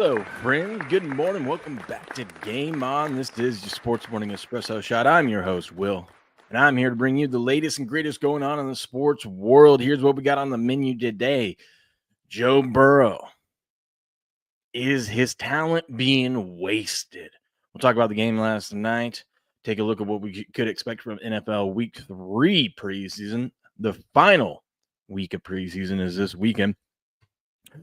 Hello, friends. Good morning. Welcome back to Game On. This is your Sports Morning Espresso Shot. I'm your host, Will, and I'm here to bring you the latest and greatest going on in the sports world. Here's what we got on the menu today. Joe Burrow. Is his talent being wasted? We'll talk about the game last night. Take a look at what we could expect from NFL Week 3 preseason. The final week of preseason is this weekend.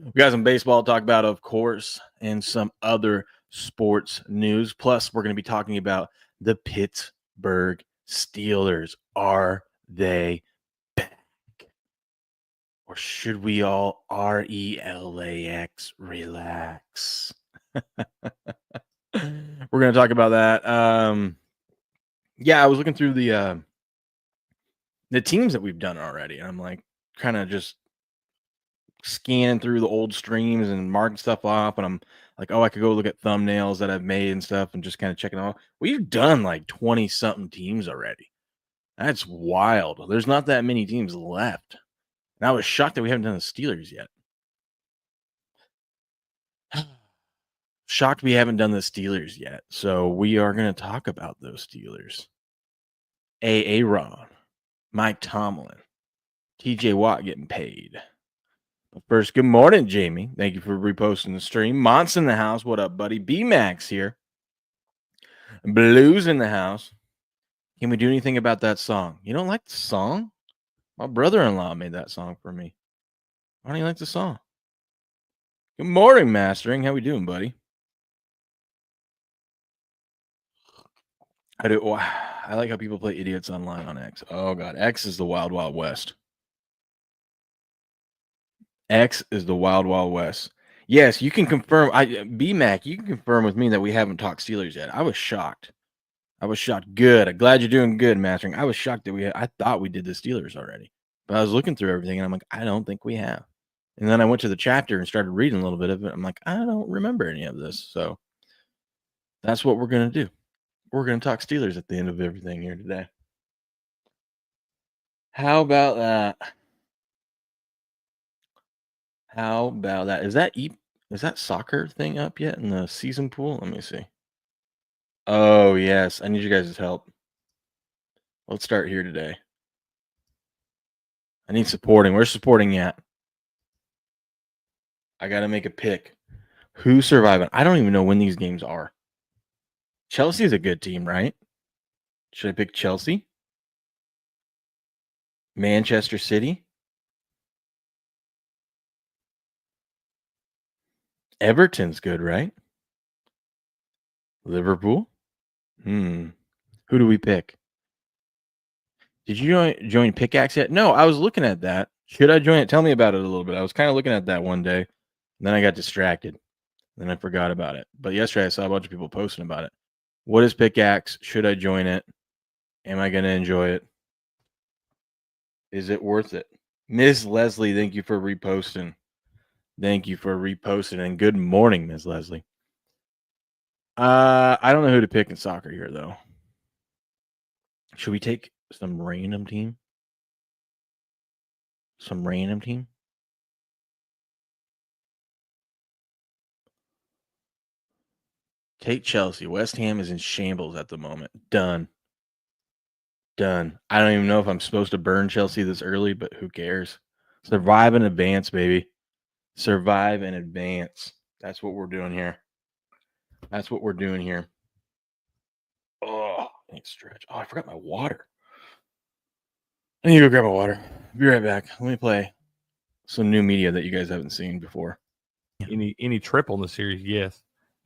We got some baseball to talk about, of course, and some other sports news. Plus, we're going to be talking about the Pittsburg Steelers. Are they back? Or should we all RELAX, relax? We're going to talk about that. I was looking through the teams that we've done already, and I'm like kind of just scanning through the old streams and marking stuff off, and I'm like, oh, I could go look at thumbnails that I've made and stuff and just kind of checking out. We've done like 20 something teams already. That's wild. There's not that many teams left. And I was shocked that we haven't done the Steelers yet. Shocked we haven't done the Steelers yet. So we are going to talk about those Steelers. Aaron, Mike Tomlin, TJ Watt getting paid. But first, good morning, Jamie. Thank you for reposting the stream. Mont's in the house. What up, buddy? B-Max here. Blues in the house. Can we do anything about that song? You don't like the song? My brother-in-law made that song for me. Why don't you like the song? Good morning, Mastering. How we doing, buddy? I like how people play idiots online on X. Oh, God. X is the wild, wild west. X is the wild, wild west. Yes, you can confirm. B-Mac, you can confirm with me that we haven't talked Steelers yet. I was shocked. Good. I'm glad you're doing good, Mastering. I was shocked that I thought we did the Steelers already. But I was looking through everything, and I'm like, I don't think we have. And then I went to the chapter and started reading a little bit of it. I'm like, I don't remember any of this. So that's what we're going to do. We're going to talk Steelers at the end of everything here today. How about that? Is that soccer thing up yet in the season pool? Let me see. Oh, yes. I need you guys' help. Let's start here today. I need supporting. Where's supporting at? I got to make a pick. Who's surviving? I don't even know when these games are. Chelsea is a good team, right? Should I pick Chelsea? Manchester City? Everton's good, right? Liverpool? Who do we pick? Did you join Pickaxe yet? No, I was looking at that. Should I join it? Tell me about it a little bit. I was kind of looking at that one day, and then I got distracted. Then I forgot about it. But yesterday I saw a bunch of people posting about it. What is Pickaxe? Should I join it? Am I going to enjoy it? Is it worth it? Ms. Leslie, thank you for reposting. And good morning, Ms. Leslie. I don't know who to pick in soccer here, though. Should we take some random team? Take Chelsea. West Ham is in shambles at the moment. Done. I don't even know if I'm supposed to burn Chelsea this early, but who cares? Survive and advance, baby. Survive and advance. That's what we're doing here. Oh, I need to stretch. Oh, I forgot my water. I need to go grab my water. Be right back. Let me play some new media that you guys haven't seen before. Any triple in the series? Yes.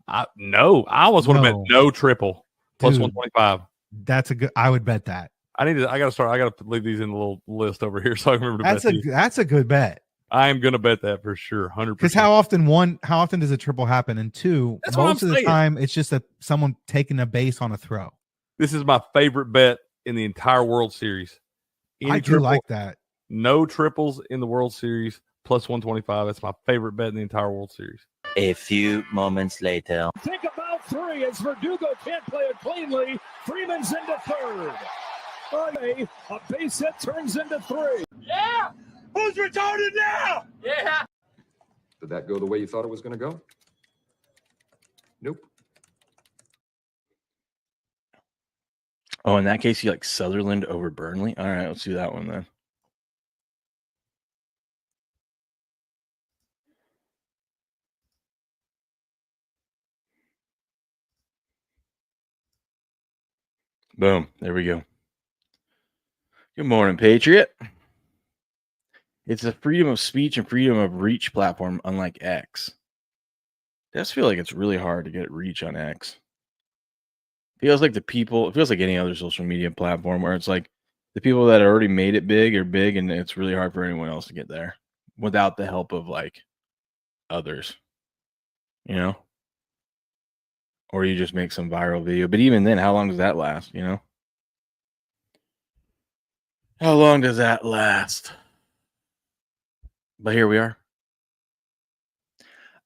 I almost would have bet no triple plus Dude, 125. That's a good. I would bet that. I got to leave these in the little list over here so I can remember to bet these. That's a good bet. I am going to bet that for sure, 100%. Because how often does a triple happen? And two, most of the time it's just someone taking a base on a throw. This is my favorite bet in the entire World Series. I do like that. No triples in the World Series plus 125. That's my favorite bet in the entire World Series. A few moments later. Think about three as Verdugo can't play it cleanly. Freeman's into third. A base hit turns into three. Yeah! Who's retarded now? Yeah! Did that go the way you thought it was going to go? Nope. Oh, in that case, you like Sutherland over Burnley? All right, let's do that one then. Boom. There we go. Good morning, Patriot. It's a freedom of speech and freedom of reach platform, unlike X. I just feel like it's really hard to get reach on X. Feels like it feels like any other social media platform where it's like the people that already made it big are big, and it's really hard for anyone else to get there without the help of like others, you know? Or you just make some viral video. But even then, how long does that last, you know? How long does that last? But here we are.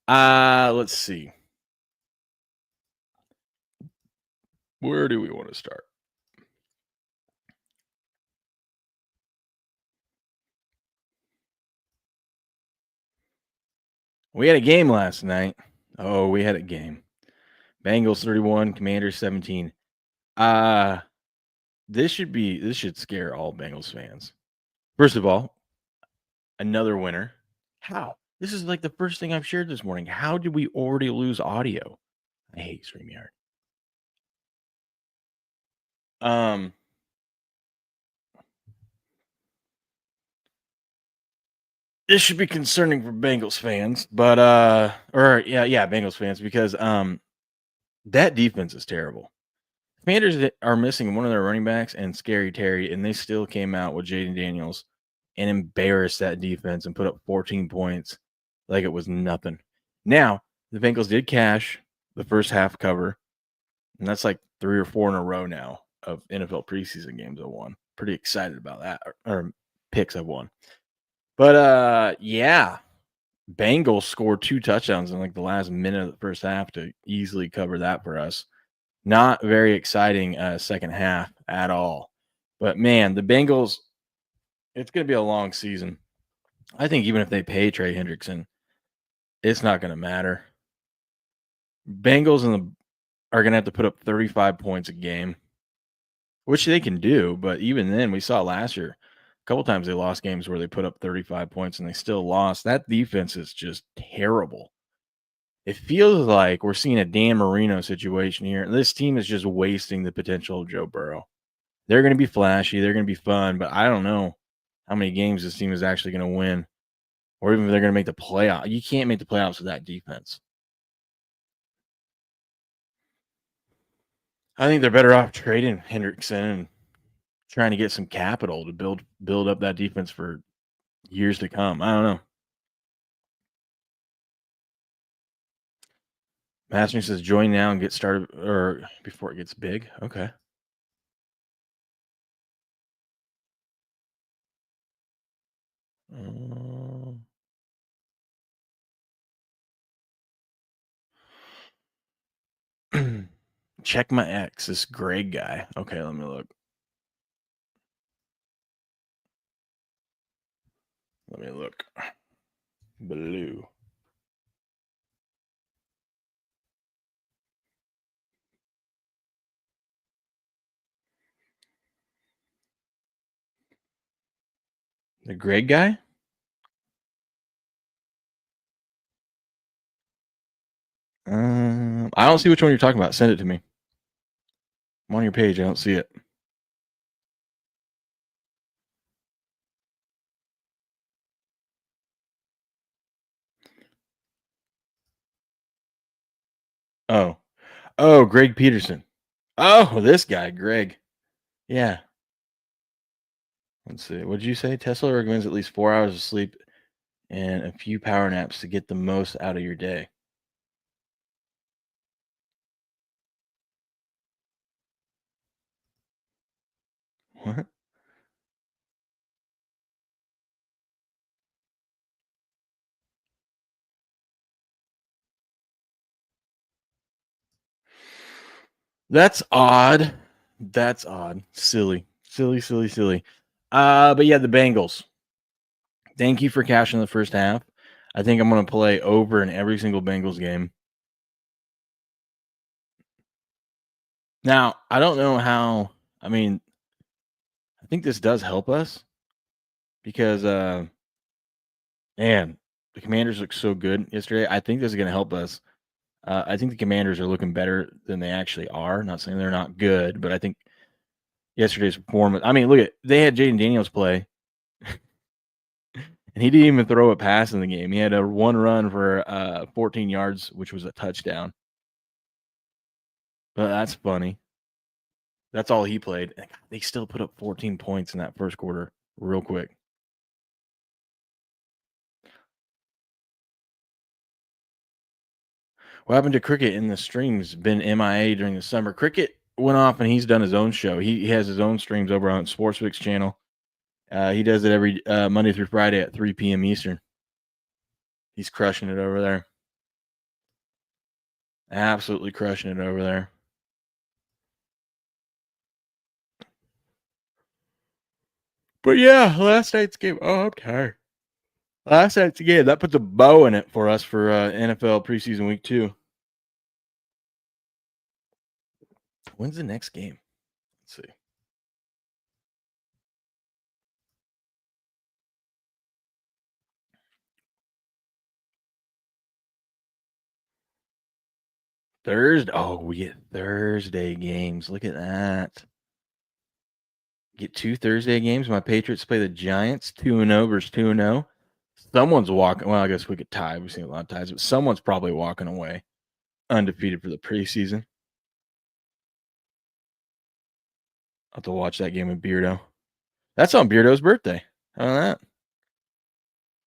Let's see. Where do we want to start? We had a game last night. Oh, we had a game. Bengals 31, Commanders 17. This should scare all Bengals fans. First of all, another winner. How? This is like the first thing I've shared this morning. How did we already lose audio? I hate StreamYard. This should be concerning for Bengals fans, but Bengals fans, because that defense is terrible. Commanders are missing one of their running backs and Scary Terry, and they still came out with Jaden Daniels and embarrassed that defense and put up 14 points like it was nothing. Now, the Bengals did cash the first half cover, and that's like 3 or 4 in a row now of NFL preseason games I won. Pretty excited about that, or picks I've won. But Bengals scored 2 touchdowns in like the last minute of the first half to easily cover that for us. Not very exciting second half at all. But man, the Bengals, it's going to be a long season. I think even if they pay Trey Hendrickson, it's not going to matter. Bengals are going to have to put up 35 points a game, which they can do. But even then, we saw last year, a couple times they lost games where they put up 35 points and they still lost. That defense is just terrible. It feels like we're seeing a Dan Marino situation here. This team is just wasting the potential of Joe Burrow. They're going to be flashy. They're going to be fun, but I don't know how many games this team is actually going to win, or even if they're going to make the playoffs. You can't make the playoffs with that defense. I think they're better off trading Hendrickson and trying to get some capital to build up that defense for years to come. I don't know. Mastering says join now and get started, or before it gets big. Okay. Check my ex, this Greg guy. Okay, let me look. Blue. The Greg guy? I don't see which one you're talking about. Send it to me. I'm on your page. I don't see it. Oh, Greg Peterson. Oh, this guy, Greg. Yeah. Let's see. What did you say? Tesla recommends at least 4 hours of sleep and a few power naps to get the most out of your day. What? That's odd. That's odd. Silly. But yeah, the Bengals. Thank you for cashing the first half. I think I'm going to play over in every single Bengals game. Now, I don't know how. I mean, I think this does help us because, man, the Commanders looked so good yesterday. I think this is going to help us. I think the Commanders are looking better than they actually are. Not saying they're not good, but I think yesterday's performance. I mean, look at they had Jaden Daniels play, and he didn't even throw a pass in the game. He had a one run for 14 yards, which was a touchdown. But that's funny. That's all he played. And they still put up 14 points in that first quarter, real quick. What happened to Cricket in the streams? Been MIA during the summer. Cricket went off and he's done his own show. He has his own streams over on Sportsbook's channel. He does it every Monday through Friday at 3 p.m. Eastern. He's crushing it over there. Absolutely crushing it over there. But yeah, last night's game. Oh, I'm tired. Last night's game, that puts a bow in it for us for NFL preseason week 2. When's the next game? Let's see. Thursday. Oh, we get Thursday games. Look at that. Get 2 Thursday games. My Patriots play the Giants 2-0 versus 2-0. Someone's walking. Well, I guess we could tie. We've seen a lot of ties, but someone's probably walking away undefeated for the preseason. I'll have to watch that game with Beardo. That's on Beardo's birthday. How about that?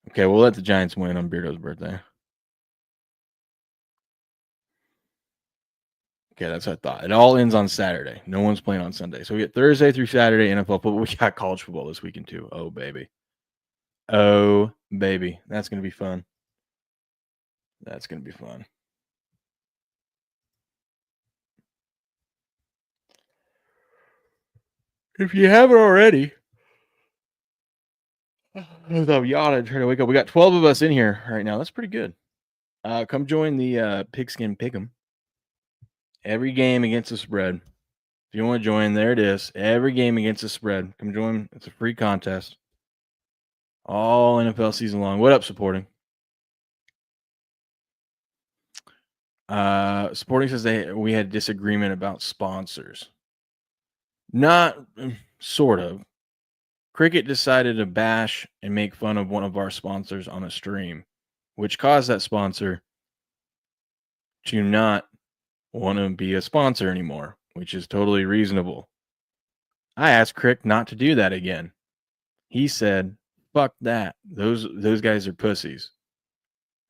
Okay, we'll let the Giants win on Beardo's birthday. Okay, that's what I thought. It all ends on Saturday. No one's playing on Sunday. So we get Thursday through Saturday NFL football. We got college football this weekend too. Oh, baby. Oh, baby. That's going to be fun. That's going to be fun. If you haven't already, I'm yawning, trying to wake up. We got 12 of us in here right now. That's pretty good. Come join the Pigskin Pick'em. Every game against the spread. If you want to join, there it is. Every game against the spread. Come join. It's a free contest. All NFL season long. What up, supporting? Sporting says we had disagreement about sponsors. Not sort of. Cricket decided to bash and make fun of one of our sponsors on a stream, which caused that sponsor to not want to be a sponsor anymore, which is totally reasonable. I asked Crick not to do that again. He said, "Fuck that. Those guys are pussies."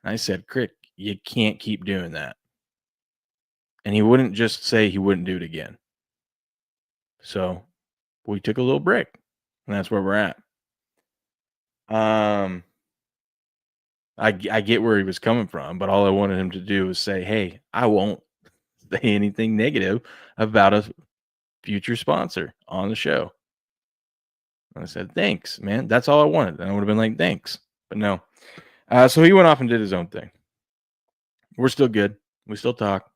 I said, "Crick, you can't keep doing that." And he wouldn't just say he wouldn't do it again. So we took a little break, and that's where we're at. I get where he was coming from, but all I wanted him to do was say, "Hey, I won't say anything negative about a future sponsor on the show." And I said, "Thanks, man. That's all I wanted." And I would have been like, "Thanks," but no. So he went off and did his own thing. We're still good. We still talk.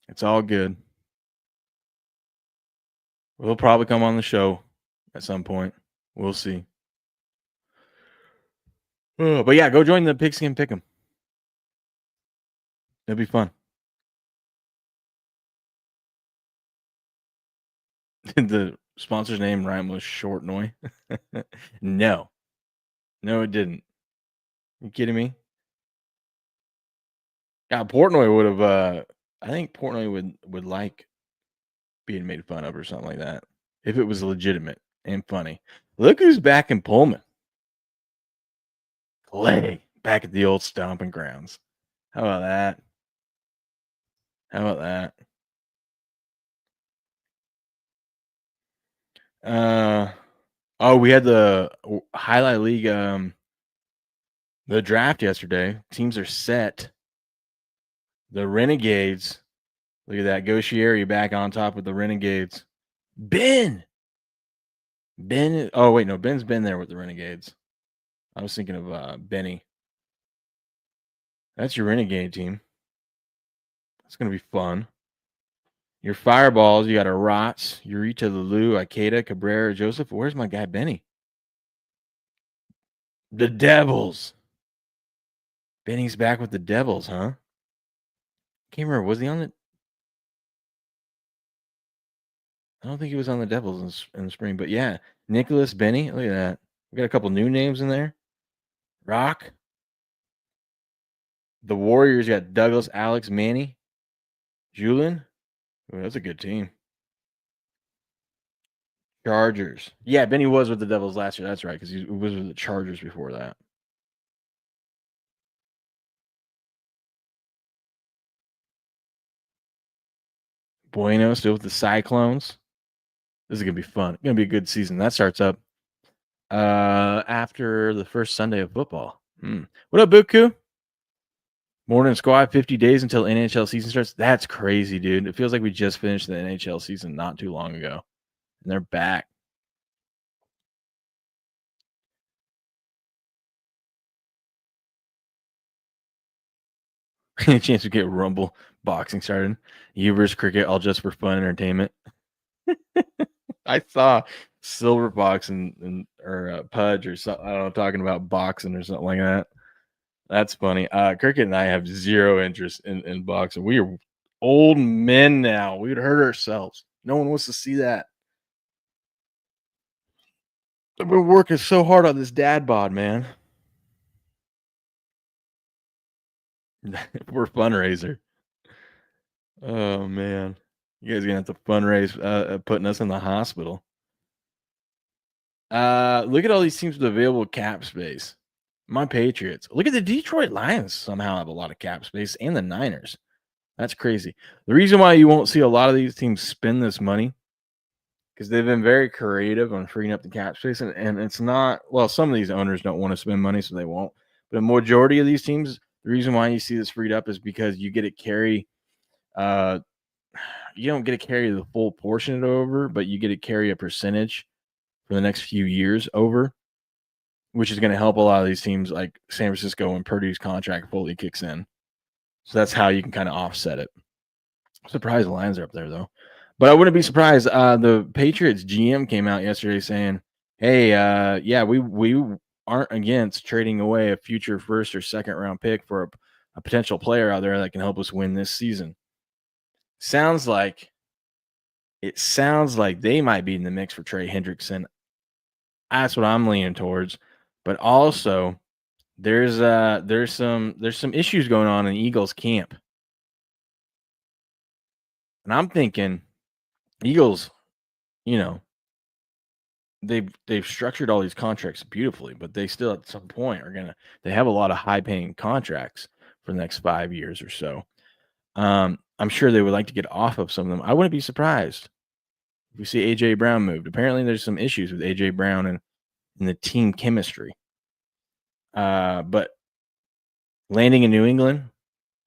It's all good. We'll probably come on the show at some point. We'll see. But yeah, go join the Pigskin Pick'em. It'll be fun. Did the sponsor's name rhyme with Shortnoy? No, it didn't. You kidding me? Yeah, Portnoy would have. I think Portnoy would like being made fun of or something like that if it was legitimate and funny. Look who's back in Pullman. Clay back at the old stomping grounds. How about that? We had the Highlight League the draft yesterday. Teams are set. The Renegades. Look at that. Goshieri back on top with the Renegades. Ben. Oh, wait, no. Ben's been there with the Renegades. I was thinking of Benny. That's your Renegade team. It's going to be fun. Your fireballs, you got a Rotz, Eureka, Lulu, Ikeda, Cabrera, Joseph. Where's my guy Benny? The Devils. Benny's back with the Devils, huh? Can't remember. Was he on it? I don't think he was on the Devils in the spring, but yeah, Nicholas, Benny. Look at that. We got a couple new names in there. Rock. The Warriors got Douglas, Alex, Manny, Julien. Ooh, that's a good team. Chargers. Yeah, Benny was with the Devils last year. That's right, because he was with the Chargers before that. Bueno still with the Cyclones. This is going to be fun. It's going to be a good season. That starts up after the first Sunday of football. What up, Buku? Morning squad, 50 days until NHL season starts. That's crazy, dude. It feels like we just finished the NHL season not too long ago. And they're back. Any chance we get Rumble boxing started? Ubers cricket, all just for fun entertainment. I saw Silverbox or Pudge or something. I don't know, talking about boxing or something like that. That's funny. Cricket and I have zero interest in boxing. We are old men now. We would hurt ourselves. No one wants to see that. I've been working so hard on this dad bod, man. We're fundraiser. Oh man, you guys are gonna have to fundraise putting us in the hospital. Look at all these teams with available cap space. My Patriots. Look at the Detroit Lions. Somehow have a lot of cap space, and the Niners. That's crazy. The reason why you won't see a lot of these teams spend this money because they've been very creative on freeing up the cap space, and it's not. Well, some of these owners don't want to spend money, so they won't. But a majority of these teams, the reason why you see this freed up is because you get to carry. You don't get to carry the full portion over, but you get to carry a percentage for the next few years over, which is going to help a lot of these teams like San Francisco when Purdue's contract fully kicks in. So that's how you can kind of offset it. I'm surprised the Lions are up there, though. But I wouldn't be surprised. The Patriots GM came out yesterday saying, hey, yeah, we aren't against trading away a future first or second round pick for a potential player out there that can help us win this season. Sounds like they might be in the mix for Trey Hendrickson. That's what I'm leaning towards. But also, there's some issues going on in Eagles camp. And I'm thinking Eagles, they've structured all these contracts beautifully, but they still at some point they have a lot of high paying contracts for the next 5 years or so. I'm sure they would like to get off of some of them. I wouldn't be surprised if we see AJ Brown moved. Apparently there's some issues with AJ Brown and the team chemistry. But landing in New England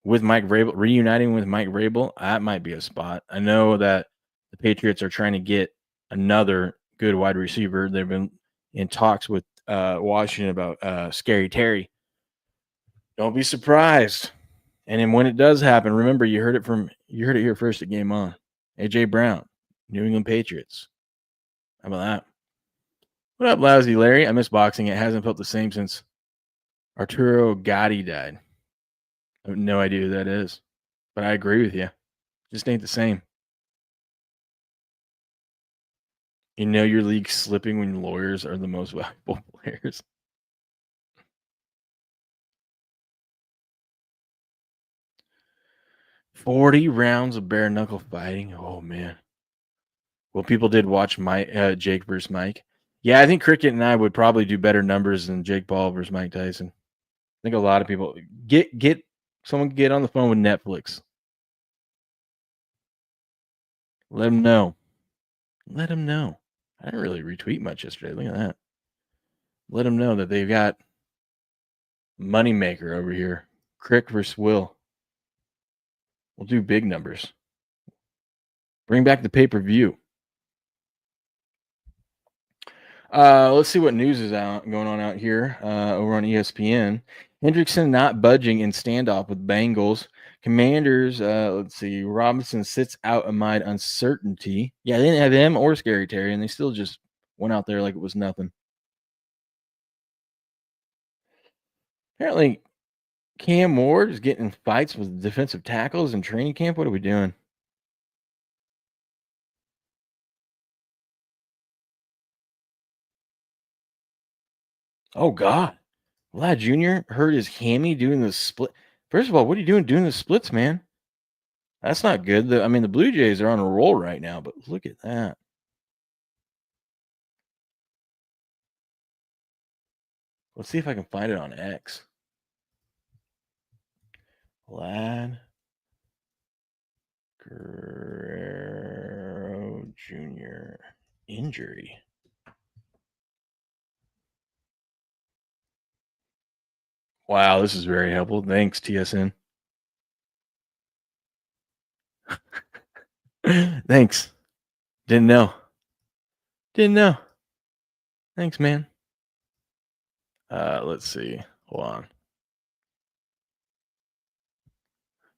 with Mike Vrabel, reuniting with Mike Vrabel, that might be a spot. I know that the Patriots are trying to get another good wide receiver. They've been in talks with Washington about Scary Terry. Don't be surprised. And then when it does happen, remember you heard it here first at Game On. AJ Brown, New England Patriots. How about that? What up, Lousy Larry? I miss boxing. It hasn't felt the same since Arturo Gatti died. I have no idea who that is, but I agree with you. Just ain't the same. You know your league's slipping when lawyers are the most valuable players. $40 rounds of bare knuckle fighting. Oh man. Well, people did watch Jake versus Mike. Yeah, I think Cricket and I would probably do better numbers than Jake Paul versus Mike Tyson. I think a lot of people get someone get on the phone with Netflix. Let them know. Let them know. I didn't really retweet much yesterday. Look at that. Let them know that they've got Moneymaker over here. Crick versus Will. We'll do big numbers. Bring back the pay-per-view. Let's see what news is going on out here over on ESPN. Hendrickson not budging in standoff with Bengals. Commanders, let's see. Robinson sits out amid uncertainty. Yeah, they didn't have him or Scary Terry, and they still just went out there like it was nothing. Apparently, Cam Ward is getting in fights with defensive tackles in training camp. What are we doing? Oh, God. Vlad Jr. hurt his hammy doing the split. First of all, what are you doing the splits, man? That's not good. I mean, the Blue Jays are on a roll right now, but look at that. Let's see if I can find it on X. Vlad Guerrero Jr. injury. Wow, this is very helpful. Thanks, TSN. Thanks. Didn't know. Thanks, man. Let's see. Hold on.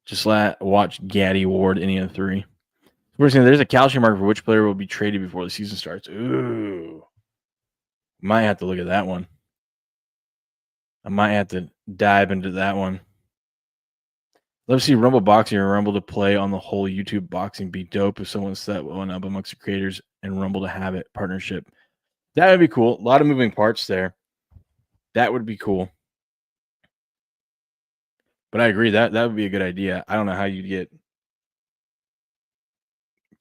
Just watch Gaddy Ward, any of the three. There's a calcium marker for which player will be traded before the season starts. Ooh. Might have to look at that one. I might have to dive into that one. Let's see Rumble Boxing or Rumble to play on the whole YouTube boxing. Be dope if someone set one up amongst the creators and Rumble to have it partnership. That would be cool. A lot of moving parts there. That would be cool. But I agree that would be a good idea. I don't know how you'd get.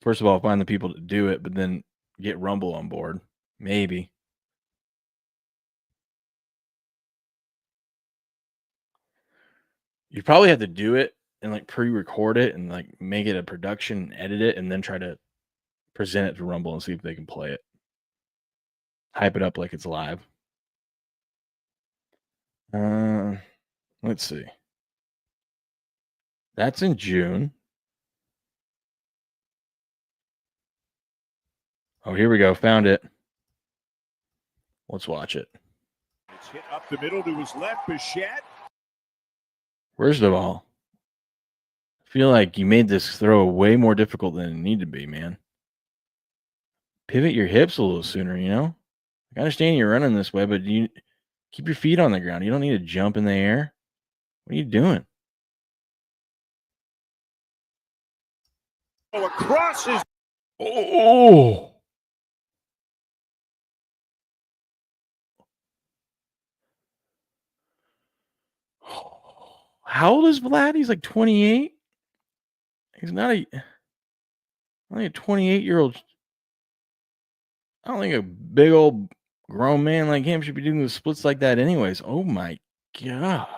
First of all, find the people to do it, but then get Rumble on board. Maybe. You probably have to do it and like pre-record it and like make it a production, edit it, and then try to present it to Rumble and see if they can play it. Hype it up like it's live. Let's see. That's in June. Oh, here we go. Found it. Let's watch it. It's hit up the middle to his left. Bichette. First of all, I feel like you made this throw way more difficult than it needed to be, man. Pivot your hips a little sooner, you know? I understand you're running this way, but you keep your feet on the ground. You don't need to jump in the air. What are you doing? Oh, across his. Oh. How old is Vlad? He's like 28. He's not only a 28-year-old. I don't think a big old grown man like him should be doing the splits like that anyways. Oh my God.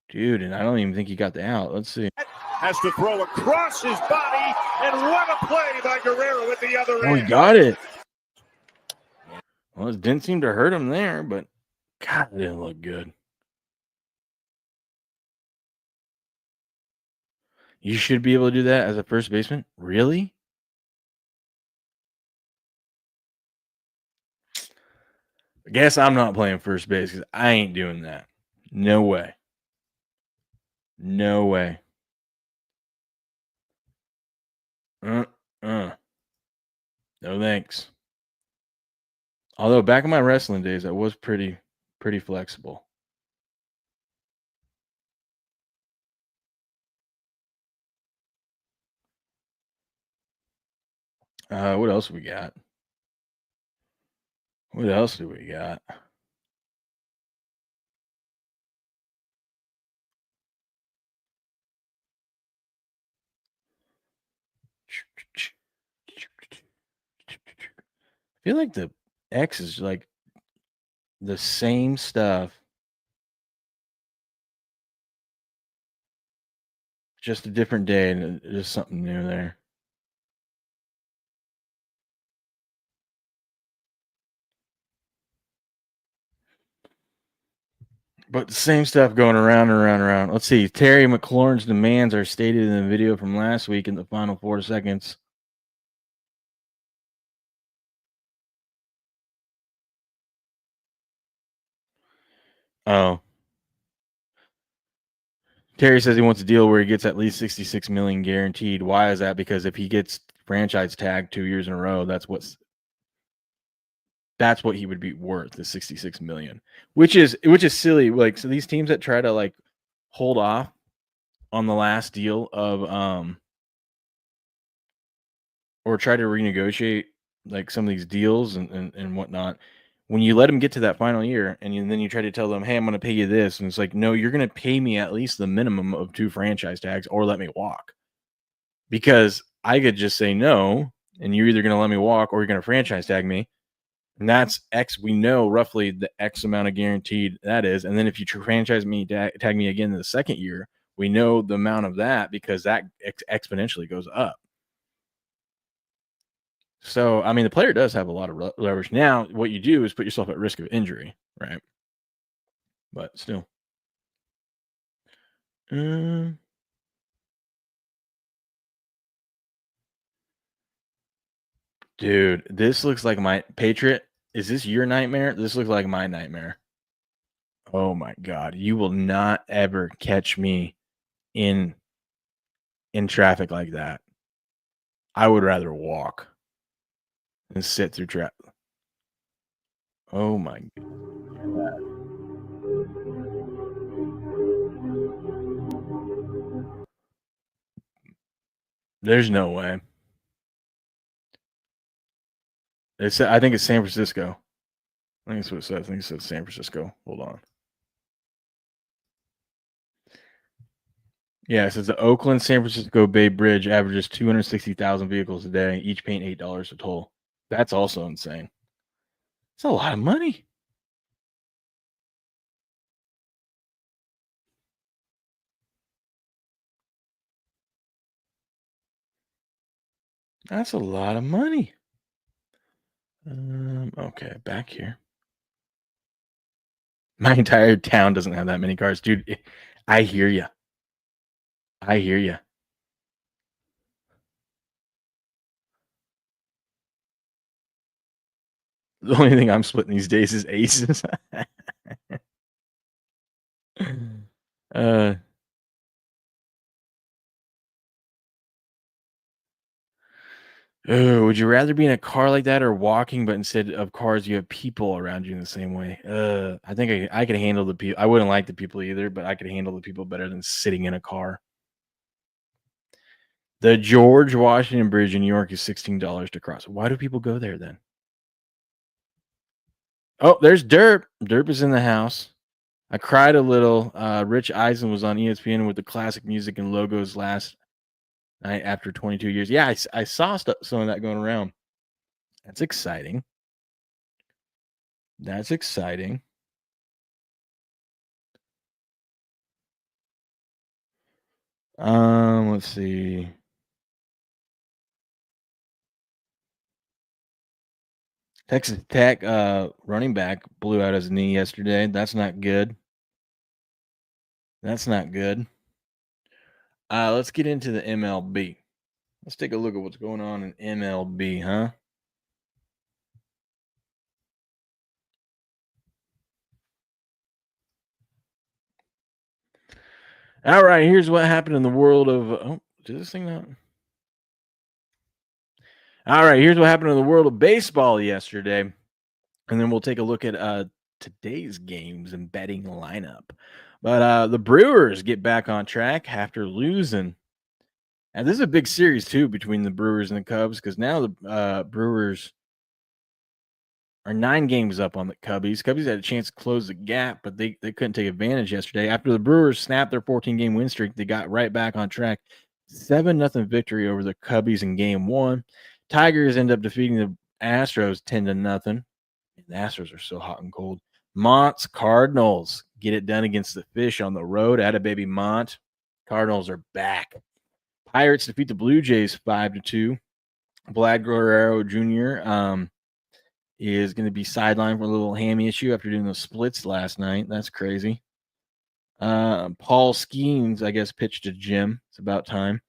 Dude, and I don't even think he got the out. Let's see. Has to throw across his body, and what a play by Guerrero at the other end. Oh, he got it. Well, it didn't seem to hurt him there, but God, it didn't look good. You should be able to do that as a first baseman? Really? I guess I'm not playing first base because I ain't doing that. No way. No way. No thanks. Although back in my wrestling days, I was pretty flexible. What else we got? What else do we got? I feel like the X is like the same stuff, just a different day, and just something new there. But the same stuff going around and around and around. Let's see. Terry McLaurin's demands are stated in the video from last week in the final 4 seconds. Oh. Terry says he wants a deal where he gets at least $66 million guaranteed. Why is that? Because if he gets franchise tagged 2 years in a row, that's what he would be worth, the $66 million, which is silly. Like, so these teams that try to like hold off on the last deal of or try to renegotiate like some of these deals and whatnot, when you let them get to that final year and then you try to tell them, hey, I'm going to pay you this, and it's like, no, you're going to pay me at least the minimum of 2 franchise tags or let me walk, because I could just say no and you're either going to let me walk or you're going to franchise tag me, and that's X. We know roughly the X amount of guaranteed that is, and then if you franchise me, tag me again in the second year, we know the amount of that, because that exponentially goes up. So, I mean, the player does have a lot of leverage. Now, what you do is put yourself at risk of injury, right? But still. Dude, this looks like my Patriot. Is this your nightmare? This looks like my nightmare. Oh my God. You will not ever catch me in traffic like that. I would rather walk than sit through traffic. Oh my God. There's no way. I think it's San Francisco. I think that's what it says. I think it says San Francisco. Hold on. Yeah, it says the Oakland San Francisco Bay Bridge averages 260,000 vehicles a day, each paying $8 a toll. That's also insane. It's a lot of money. That's a lot of money. Okay, back here. My entire town doesn't have that many cars, dude. I hear you. I hear you. The only thing I'm splitting these days is aces. Would you rather be in a car like that or walking, but instead of cars, you have people around you in the same way? I think I could handle the people. I wouldn't like the people either, but I could handle the people better than sitting in a car. The George Washington Bridge in New York is $16 to cross. Why do people go there then? Oh, there's Derp. Derp is in the house. I cried a little. Rich Eisen was on ESPN with the classic music and logos last night after 22 years. Yeah, I saw some of that going around. That's exciting. That's exciting. Let's see. Texas Tech running back blew out his knee yesterday. That's not good. That's not good. Let's get into the MLB. Let's take a look at what's going on in MLB, huh? All right, here's what happened in the world of did this thing not? All right, here's what happened in the world of baseball yesterday. And then we'll take a look at today's games and betting lineup. But the Brewers get back on track after losing. And this is a big series, too, between the Brewers and the Cubs, because now the Brewers are 9 games up on the Cubbies. Cubbies had a chance to close the gap, but they couldn't take advantage yesterday. After the Brewers snapped their 14-game win streak, they got right back on track. 7-0 victory over the Cubbies in Game 1. Tigers end up defeating the Astros 10-0. The Astros are so hot and cold. Mont's Cardinals get it done against the Fish on the road. Atta baby Mont. Cardinals are back. Pirates defeat the Blue Jays 5-2. Vlad Guerrero Jr. Is going to be sidelined for a little hammy issue after doing those splits last night. That's crazy. Paul Skeens, I guess, pitched to Jim. It's about time.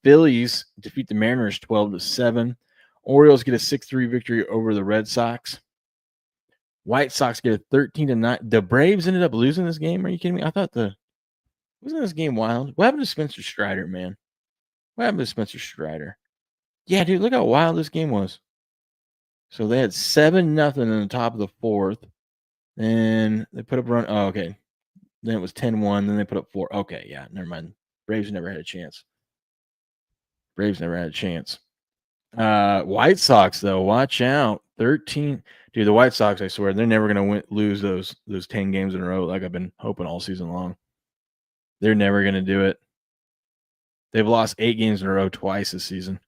Phillies defeat the Mariners 12-7. Orioles get a 6-3 victory over the Red Sox. White Sox get a 13-9. The Braves ended up losing this game. Are you kidding me? I thought Wasn't this game wild? What happened to Spencer Strider, man? What happened to Spencer Strider? Yeah, dude, look how wild this game was. So they had 7-0 in the top of the fourth. Then they put up a run. Oh, okay. Then it was 10-1. Then they put up 4. Okay, yeah, never mind. Braves never had a chance. White Sox, though, watch out. 13. Dude, the White Sox, I swear, they're never going to lose those 10 games in a row like I've been hoping all season long. They're never going to do it. They've lost 8 games in a row twice this season.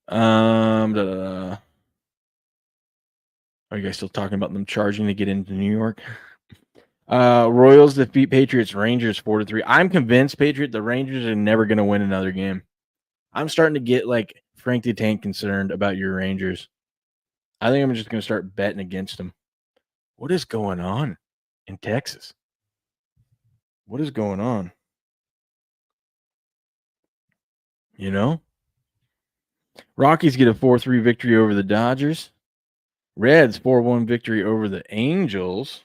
Are you guys still talking about them charging to get into New York? Royals defeat Patriots. Rangers 4-3. I'm convinced, the Rangers are never going to win another game. I'm starting to get like Frank the Tank concerned about your Rangers. I think I'm just going to start betting against them. What is going on in Texas? What is going on? You know? Rockies get a 4-3 victory over the Dodgers. Reds 4-1 victory over the Angels.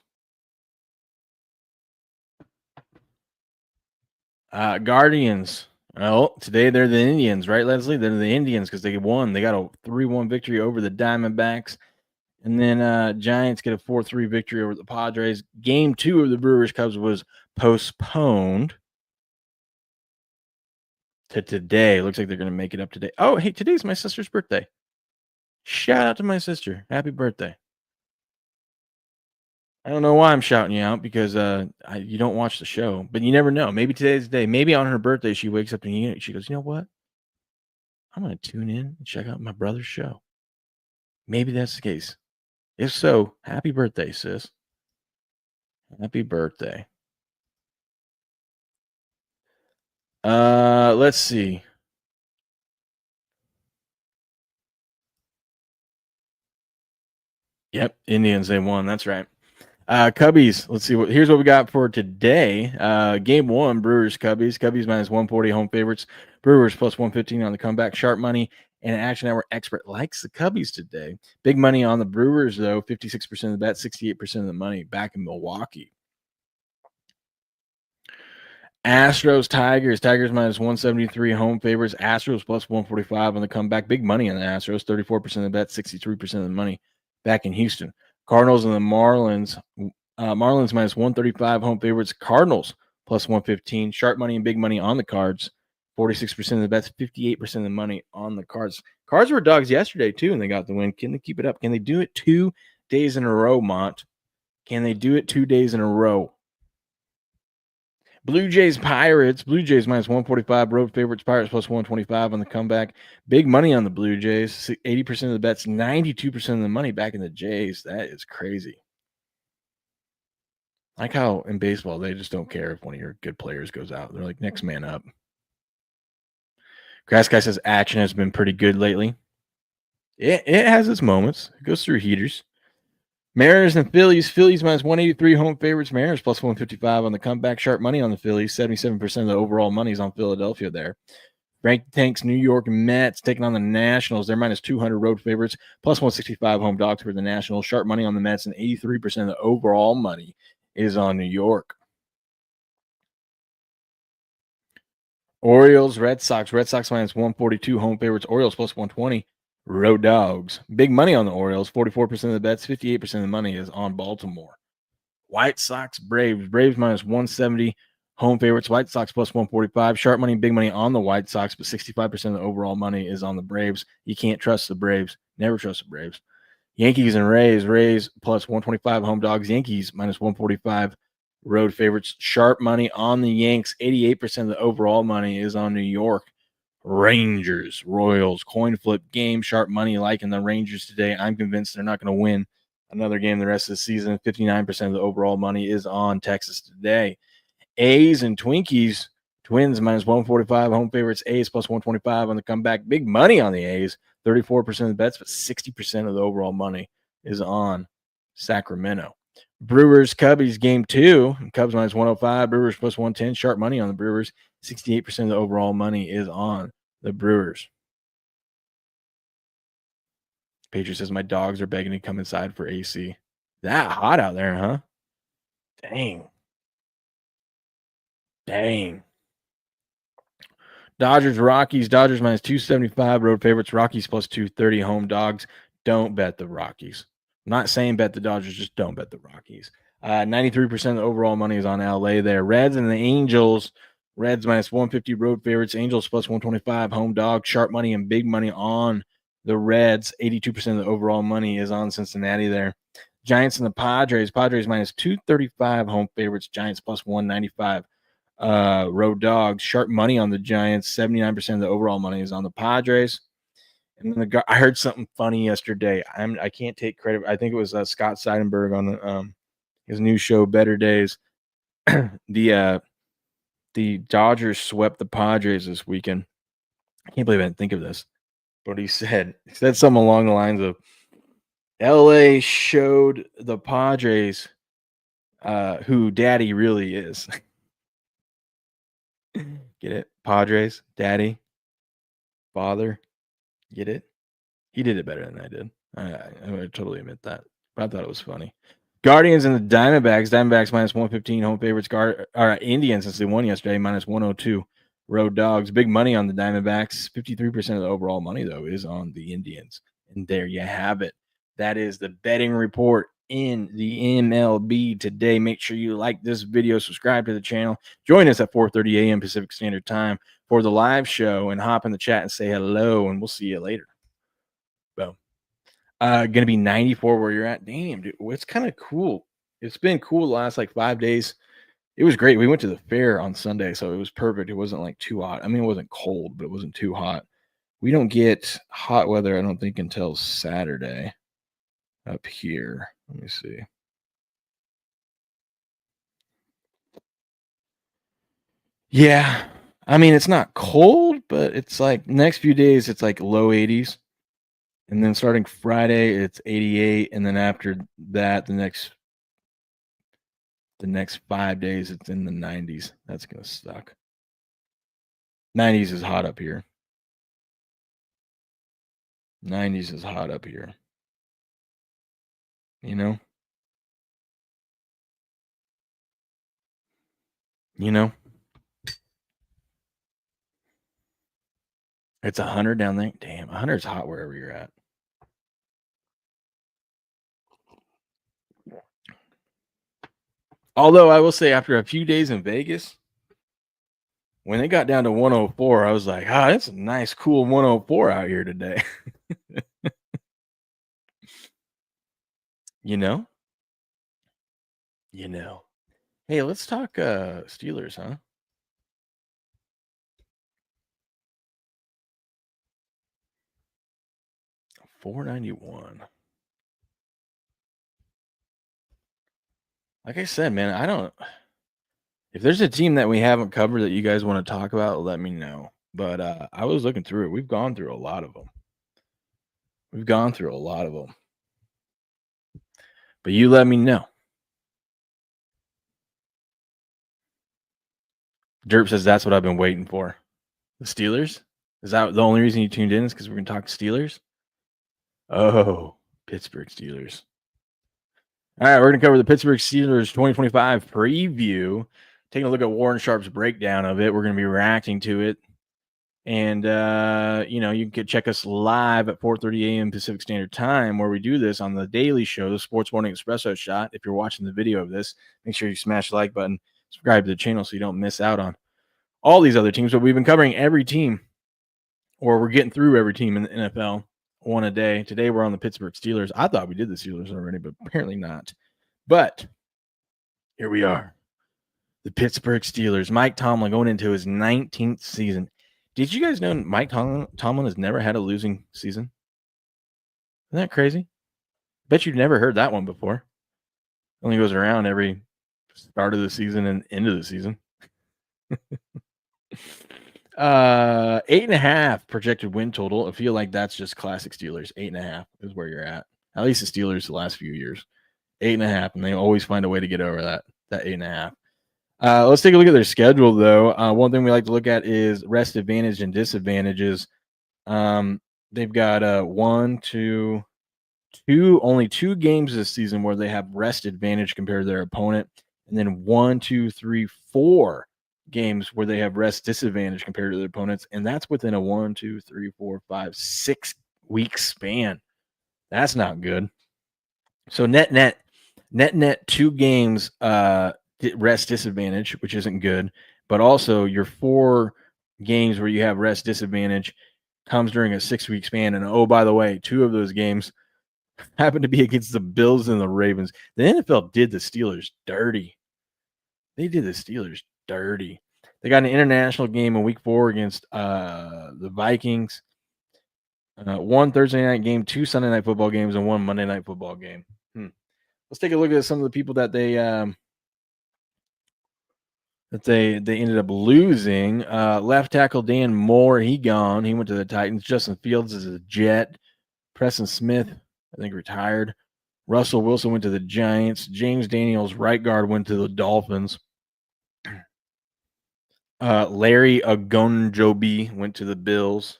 Guardians. Oh, today they're the Indians, right, Leslie? They're the Indians because they won. They got a 3-1 victory over the Diamondbacks. And then Giants get a 4-3 victory over the Padres. Game 2 of the Brewers-Cubs was postponed to today. Looks like they're going to make it up today. Oh, hey, today's my sister's birthday. Shout out to my sister. Happy birthday. I don't know why I'm shouting you out because you don't watch the show, but you never know. Maybe today's the day. Maybe on her birthday she wakes up and she goes, you know what? I'm going to tune in and check out my brother's show. Maybe that's the case. If so, happy birthday, sis. Happy birthday. Let's see. Yep, Indians, they won. That's right. Cubbies, let's see. Here's what we got for today. Game 1, Brewers, Cubbies. Cubbies minus 140, home favorites. Brewers plus 115 on the comeback. Sharp money and Action Hour expert likes the Cubbies today. Big money on the Brewers, though. 56% of the bet, 68% of the money back in Milwaukee. Astros, Tigers. Tigers minus 173, home favorites. Astros plus 145 on the comeback. Big money on the Astros. 34% of the bet, 63% of the money back in Houston. Cardinals and the Marlins. Marlins minus 135, home favorites. Cardinals plus 115. Sharp money and big money on the Cards. 46% of the bets, 58% of the money on the Cards. Cards were dogs yesterday, too, and they got the win. Can they keep it up? Can they do it 2 days in a row, Mont? Can they do it 2 days in a row? Blue Jays, Pirates. Blue Jays minus 145. Road favorites. Pirates plus 125 on the comeback. Big money on the Blue Jays. 80% of the bets, 92% of the money back in the Jays. That is crazy. Like how in baseball, they just don't care if one of your good players goes out. They're like, next man up. Grass Guy says action has been pretty good lately. It has its moments. It goes through heaters. Mariners and Phillies. Phillies minus 183, home favorites. Mariners plus 155 on the comeback. Sharp money on the Phillies. 77% of the overall money is on Philadelphia there. Frank the Tank's New York Mets taking on the Nationals. They're minus 200 road favorites. Plus 165 home dogs for the Nationals. Sharp money on the Mets, and 83% of the overall money is on New York. Orioles, Red Sox. Red Sox minus 142, home favorites. Orioles plus 120. Road dogs. Big money on the Orioles. 44% of the bets, 58% of the money is on Baltimore. White Sox, Braves. Braves minus 170, home favorites. White Sox plus 145. Sharp money, big money on the White Sox, but 65% of the overall money is on the Braves. You can't trust the Braves. Never trust the Braves. Yankees and Rays. Rays plus 125, home dogs. Yankees minus 145, road favorites. Sharp money on the Yanks. 88% of the overall money is on New York. Rangers, Royals, coin flip game. Sharp money liking the Rangers today. I'm convinced they're not going to win another game the rest of the season. 59% of the overall money is on Texas today. A's and Twinkies. Twins minus 145, home favorites. A's plus 125 on the comeback. Big money on the A's. 34% of the bets, but 60% of the overall money is on Sacramento. Brewers, Cubbies, game 2. Cubs minus 105, Brewers plus 110. Sharp money on the Brewers. 68% of the overall money is on the Brewers. Patriot says, my dogs are begging to come inside for AC. That hot out there, huh? Dang. Dodgers, Rockies. Dodgers minus 275. Road favorites. Rockies plus 230. Home dogs. Don't bet the Rockies. I'm not saying bet the Dodgers. Just don't bet the Rockies. 93% of the overall money is on LA there. Reds and the Angels. Reds minus 150. Road favorites. Angels plus 125. Home dogs. Sharp money and big money on the Reds. 82% of the overall money is on Cincinnati there. Giants and the Padres. Padres minus 235. Home favorites. Giants plus 195. Road dogs. Sharp money on the Giants. 79% of the overall money is on the Padres. And then I heard something funny yesterday. I can't take credit. I think it was Scott Seidenberg on his new show, Better Days. The Dodgers swept the Padres this weekend. I can't believe I didn't think of this. But he said something along the lines of LA showed the Padres who daddy really is. Get it? Padres, daddy, father. Get it? He did it better than I did. I would totally admit that. But I thought it was funny. Guardians and the Diamondbacks. Diamondbacks minus 115. Home favorites. Indians, since they won yesterday, minus 102. Road dogs. Big money on the Diamondbacks. 53% of the overall money, though, is on the Indians. And there you have it. That is the betting report in the MLB today. Make sure you like this video, subscribe to the channel. Join us at 4:30 a.m. Pacific Standard Time for the live show and hop in the chat and say hello, and we'll see you later. Boom. Going to be 94 where you're at. Damn, dude. It's kind of cool. It's been cool the last 5 days. It was great. We went to the fair on Sunday, so it was perfect. It wasn't too hot. I mean, it wasn't cold, but it wasn't too hot. We don't get hot weather, I don't think, until Saturday up here. Let me see. Yeah. I mean, it's not cold, but it's next few days, it's low 80s. And then starting Friday, it's 88. And then after that, the next 5 days, it's in the 90s. That's going to suck. 90s is hot up here. 90s is hot up here. You know? It's 100 down there. Damn, 100 is hot wherever you're at. Although I will say, after a few days in Vegas, when it got down to 104, I was like, it's a nice, cool 104 out here today. You know? Hey, let's talk Steelers, huh? $4.91. Like I said, man, if there's a team that we haven't covered that you guys want to talk about, let me know. But I was looking through it. We've gone through a lot of them. But you let me know. Derp says that's what I've been waiting for. The Steelers? Is that the only reason you tuned in? Is because we're going to talk Steelers? Oh, Pittsburgh Steelers. All right, we're going to cover the Pittsburgh Steelers 2025 preview. Taking a look at Warren Sharp's breakdown of it. We're going to be reacting to it. And, you can check us live at 4:30 a.m. Pacific Standard Time, where we do this on the daily show, the Sports Morning Espresso Shot. If you're watching the video of this, make sure you smash the like button, subscribe to the channel so you don't miss out on all these other teams. But we've been covering every team, or we're getting through every team in the NFL one a day. Today we're on the Pittsburgh Steelers. I thought we did the Steelers already, but apparently not. But here we are. The Pittsburgh Steelers. Mike Tomlin going into his 19th season. Did you guys know Mike Tomlin has never had a losing season? Isn't that crazy? Bet you've never heard that one before. Only goes around every start of the season and end of the season. 8.5 projected win total. I feel like that's just classic Steelers. 8.5 is where you're at. At least the Steelers the last few years. 8.5, and they always find a way to get over that 8.5. Let's take a look at their schedule, though. One thing we like to look at is rest advantage and disadvantages. They've got only two games this season where they have rest advantage compared to their opponent, and then 1, 2, 3, 4 games where they have rest disadvantage compared to their opponents, and that's within a 1, 2, 3, 4, 5, 6 week span. That's not good. So net 2 games rest disadvantage, which isn't good, but also your 4 games where you have rest disadvantage comes during a 6-week span. And oh, by the way, 2 of those games happen to be against the Bills and the Ravens. The NFL did the Steelers dirty. They did the Steelers dirty. They got an international game in week 4 against the Vikings. 1 Thursday night game, 2 Sunday night football games, and 1 Monday night football game. Let's take a look at some of the people that they ended up losing. Left tackle Dan Moore, he gone. He went to the Titans. Justin Fields is a Jet. Preston Smith, I think, retired. Russell Wilson went to the Giants. James Daniels, right guard, went to the Dolphins. Larry Ogunjobi went to the Bills.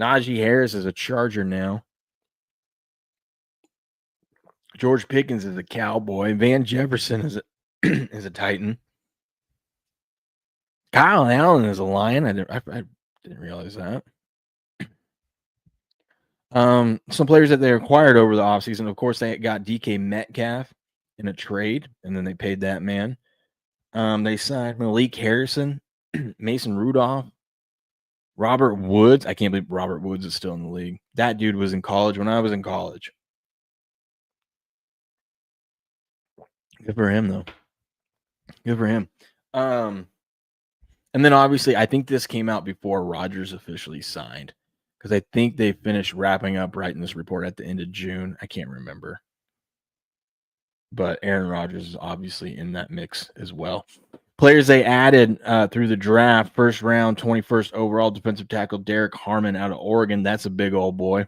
Najee Harris is a Charger now. George Pickens is a Cowboy. Van Jefferson is a Titan. Kyle Allen is a Lion. I didn't realize that. Some players that they acquired over the offseason, of course, they got DK Metcalf in a trade, and then they paid that man. They signed Malik Harrison, Mason Rudolph, Robert Woods. I can't believe Robert Woods is still in the league. That dude was in college when I was in college. Good for him, though. Good for him. And then, obviously, I think this came out before Rodgers officially signed, because I think they finished wrapping up writing this report at the end of June. I can't remember. But Aaron Rodgers is obviously in that mix as well. Players they added through the draft: first round, 21st overall defensive tackle Derek Harmon out of Oregon. That's a big old boy.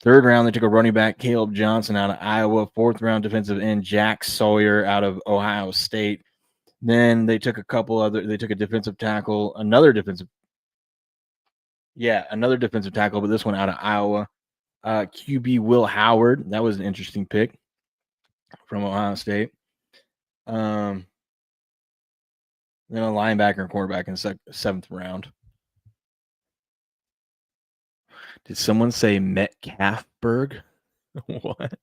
Third round, they took a running back, Caleb Johnson, out of Iowa. Fourth round, defensive end Jack Sawyer out of Ohio State. Then they took they took a defensive tackle, another defensive tackle, but this one out of Iowa. QB Will Howard. That was an interesting pick from Ohio State. Then a linebacker and quarterback in the 7th round. Did someone say Metcalfberg? What?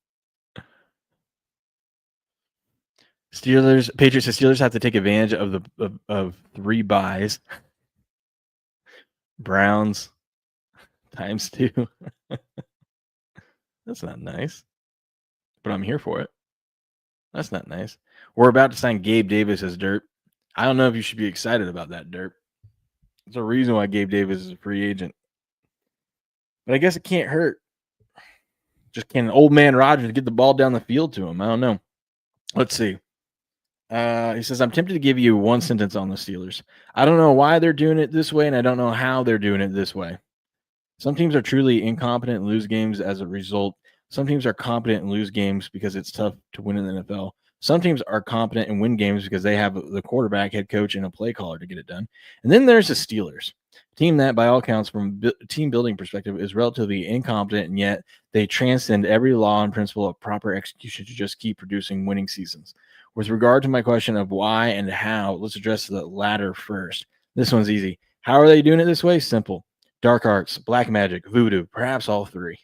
Patriots and Steelers have to take advantage of 3 buys. Browns times 2. That's not nice. But I'm here for it. That's not nice. We're about to sign Gabe Davis as dirt. I don't know if you should be excited about that, dirt. There's a reason why Gabe Davis is a free agent. But I guess it can't hurt. Just can old man Rodgers get the ball down the field to him? I don't know. Let's see. He says, I'm tempted to give you one sentence on the Steelers. I don't know why they're doing it this way, and I don't know how they're doing it this way. Some teams are truly incompetent and lose games as a result. Some teams are competent and lose games because it's tough to win in the NFL. Some teams are competent and win games because they have the quarterback, head coach, and a play caller to get it done. And then there's the Steelers, a team that, by all counts, from a team building perspective, is relatively incompetent, and yet they transcend every law and principle of proper execution to just keep producing winning seasons. With regard to my question of why and how, let's address the latter first. This one's easy. How are they doing it this way? Simple. Dark arts, black magic, voodoo, perhaps all 3.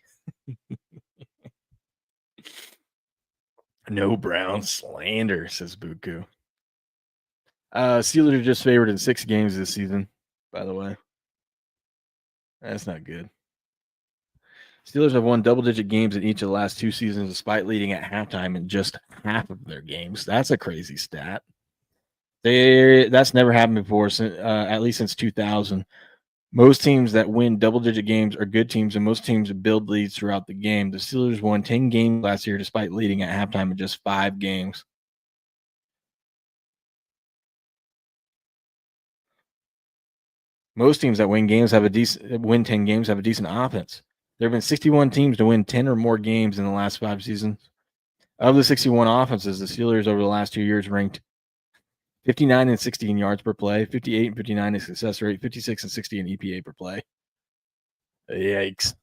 No Brown slander, says Buku. Steelers are just favored in 6 games this season, by the way. That's not good. Steelers have won double-digit games in each of the last 2 seasons, despite leading at halftime in just half of their games. That's a crazy stat. That's never happened before, at least since 2000. Most teams that win double-digit games are good teams, and most teams build leads throughout the game. The Steelers won 10 games last year, despite leading at halftime in just 5 games. Most teams that win 10 games have a decent offense. There have been 61 teams to win 10 or more games in the last 5 seasons. Of the 61 offenses, the Steelers over the last 2 years ranked 59 and 60 in yards per play, 58 and 59 in success rate, 56 and 60 in EPA per play. Yikes.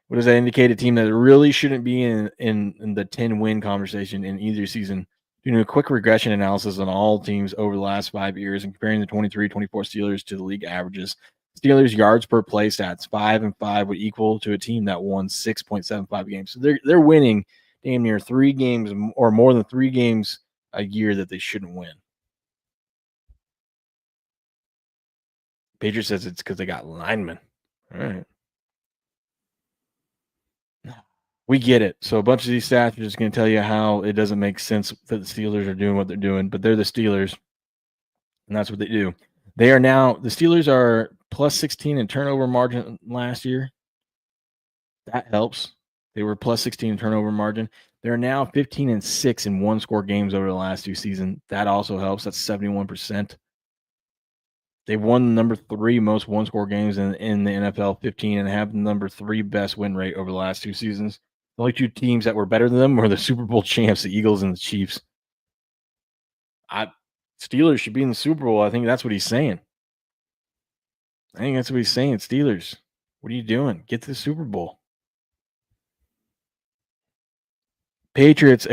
What does that indicate? A team that really shouldn't be in the 10-win conversation in either season Doing a quick regression analysis on all teams over the last 5 years and comparing the 23-24 Steelers to the league averages. Steelers yards per play stats 5 and 5 would equal to a team that won 6.75 games. So they're winning damn near 3 games or more than 3 games a year that they shouldn't win. Patriot says it's because they got linemen. All right. We get it. So a bunch of these stats are just going to tell you how it doesn't make sense that the Steelers are doing what they're doing, but they're the Steelers, and that's what they do. The Steelers are plus 16 in turnover margin last year. That helps. They were plus 16 in turnover margin. They're now 15-6 in one-score games over the last 2 seasons. That also helps. That's 71%. They won the number 3 most one-score games in the NFL, 15, and have the number 3 best win rate over the last 2 seasons. The only 2 teams that were better than them were the Super Bowl champs, the Eagles and the Chiefs. Steelers should be in the Super Bowl. I think that's what he's saying. Steelers, what are you doing? Get to the Super Bowl. Steelers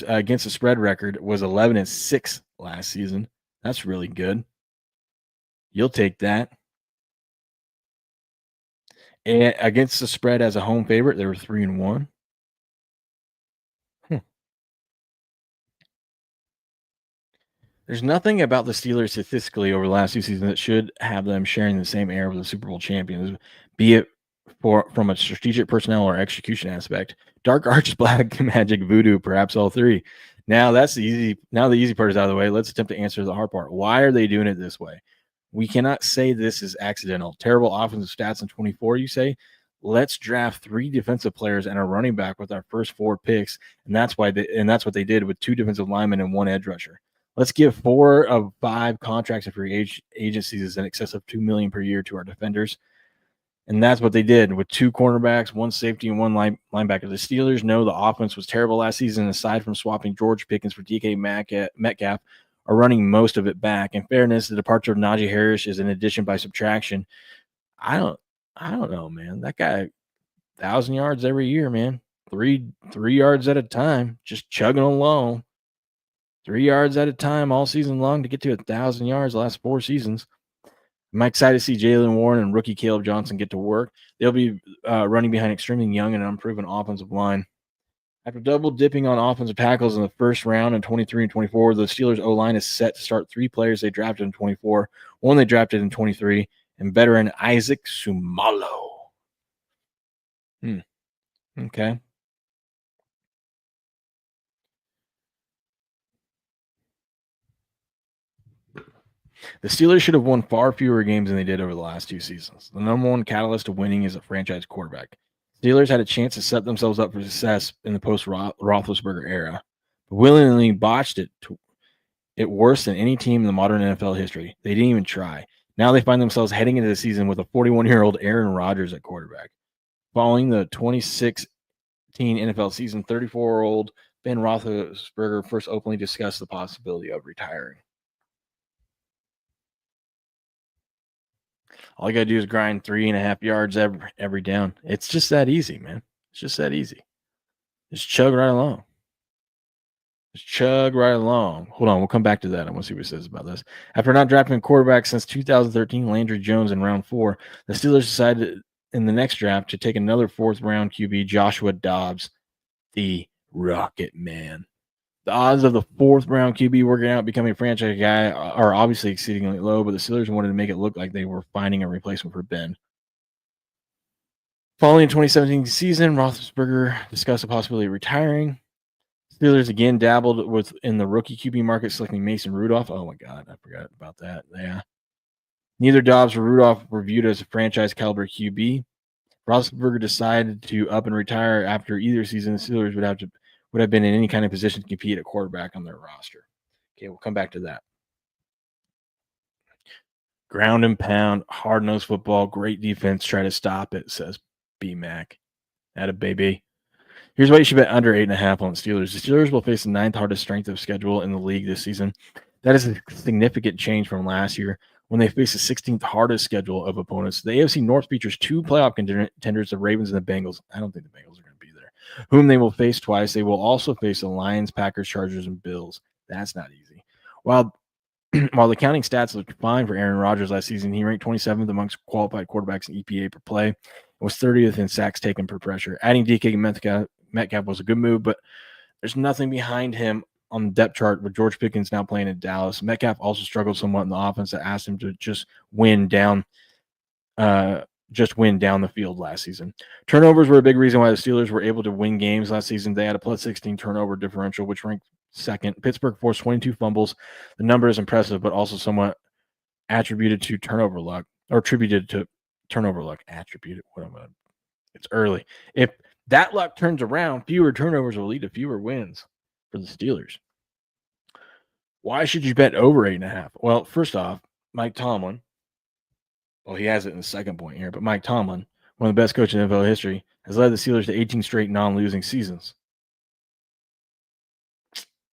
against the spread record was 11-6 last season. That's really good. You'll take that. And against the spread as a home favorite, they were 3-1. There's nothing about the Steelers statistically over the last 2 seasons that should have them sharing the same air with the Super Bowl champions, be it from a strategic personnel or execution aspect. Dark arts, black magic, voodoo, perhaps all 3. Now the easy part is out of the way. Let's attempt to answer the hard part. Why are they doing it this way? We cannot say this is accidental. Terrible offensive stats in 24, you say? Let's draft 3 defensive players and a running back with our first 4 picks, and that's what they did with 2 defensive linemen and 1 edge rusher. Let's give 4 of 5 contracts of free agencies in excess of $2 million per year to our defenders. And that's what they did with 2 cornerbacks, 1 safety, and 1 linebacker. The Steelers know the offense was terrible last season. Aside from swapping George Pickens for DK Metcalf, are running most of it back. In fairness, the departure of Najee Harris is an addition by subtraction. I don't know, man. That guy, 1,000 yards every year, man. 3 yards at a time, just chugging along. 3 yards at a time all season long to get to 1,000 yards the last 4 seasons. I'm excited to see Jaylen Warren and rookie Caleb Johnson get to work. They'll be running behind extremely young and unproven offensive line. After double dipping on offensive tackles in the first round in 23 and 24, the Steelers O-line is set to start 3 players they drafted in 24, 1 they drafted in 23, and veteran Isaac Sumalo. Okay. The Steelers should have won far fewer games than they did over the last 2 seasons. The number 1 catalyst to winning is a franchise quarterback. Steelers had a chance to set themselves up for success in the post-Roethlisberger era, but willingly botched it worse than any team in the modern NFL history. They didn't even try. Now they find themselves heading into the season with a 41-year-old Aaron Rodgers at quarterback. Following the 2016 NFL season, 34-year-old Ben Roethlisberger first openly discussed the possibility of retiring. All you got to do is grind 3.5 yards every down. It's just that easy, man. It's just that easy. Just chug right along. Hold on, we'll come back to that. I want to see what it says about this. After not drafting a quarterback since 2013, Landry Jones in round 4, the Steelers decided in the next draft to take another 4th-round QB, Joshua Dobbs, the Rocket Man. The odds of the 4th-round QB working out becoming a franchise guy are obviously exceedingly low, but the Steelers wanted to make it look like they were finding a replacement for Ben. Following the 2017 season, Roethlisberger discussed the possibility of retiring. Steelers again dabbled in the rookie QB market, selecting Mason Rudolph. Oh, my God, I forgot about that. Yeah. Neither Dobbs or Rudolph were viewed as a franchise-caliber QB. Roethlisberger decided to up and retire after either season. The Steelers would have been in any kind of position to compete at quarterback on their roster. Okay, we'll come back to that. Ground and pound, hard-nosed football, great defense. Try to stop it, says B-Mac. Atta baby. Here's why you should bet under 8.5 on the Steelers. The Steelers will face the 9th hardest strength of schedule in the league this season. That is a significant change from last year when they faced the 16th hardest schedule of opponents. The AFC North features 2 playoff contenders, the Ravens and the Bengals. I don't think the Bengals are going to be there. whom they will face twice. They will also face the Lions, Packers, Chargers, and Bills. That's not easy. While the counting stats looked fine for Aaron Rodgers last season, he ranked 27th amongst qualified quarterbacks in EPA per play and was 30th in sacks taken per pressure. Adding DK Metcalf was a good move, but there's nothing behind him on the depth chart with George Pickens now playing in Dallas. Metcalf also struggled somewhat in the offense that asked him to just win down the field last season. Turnovers were a big reason why the Steelers were able to win games last season. They had a plus 16 turnover differential, which ranked second. Pittsburgh forced 22 fumbles. The number is impressive, but also somewhat attributed to turnover luck. It's early. If that luck turns around, fewer turnovers will lead to fewer wins for the Steelers. Why should you bet over 8.5? Well, first off, Mike Tomlin. Well, he has it in the second point here, but Mike Tomlin, one of the best coaches in NFL history, has led the Steelers to 18 straight non-losing seasons.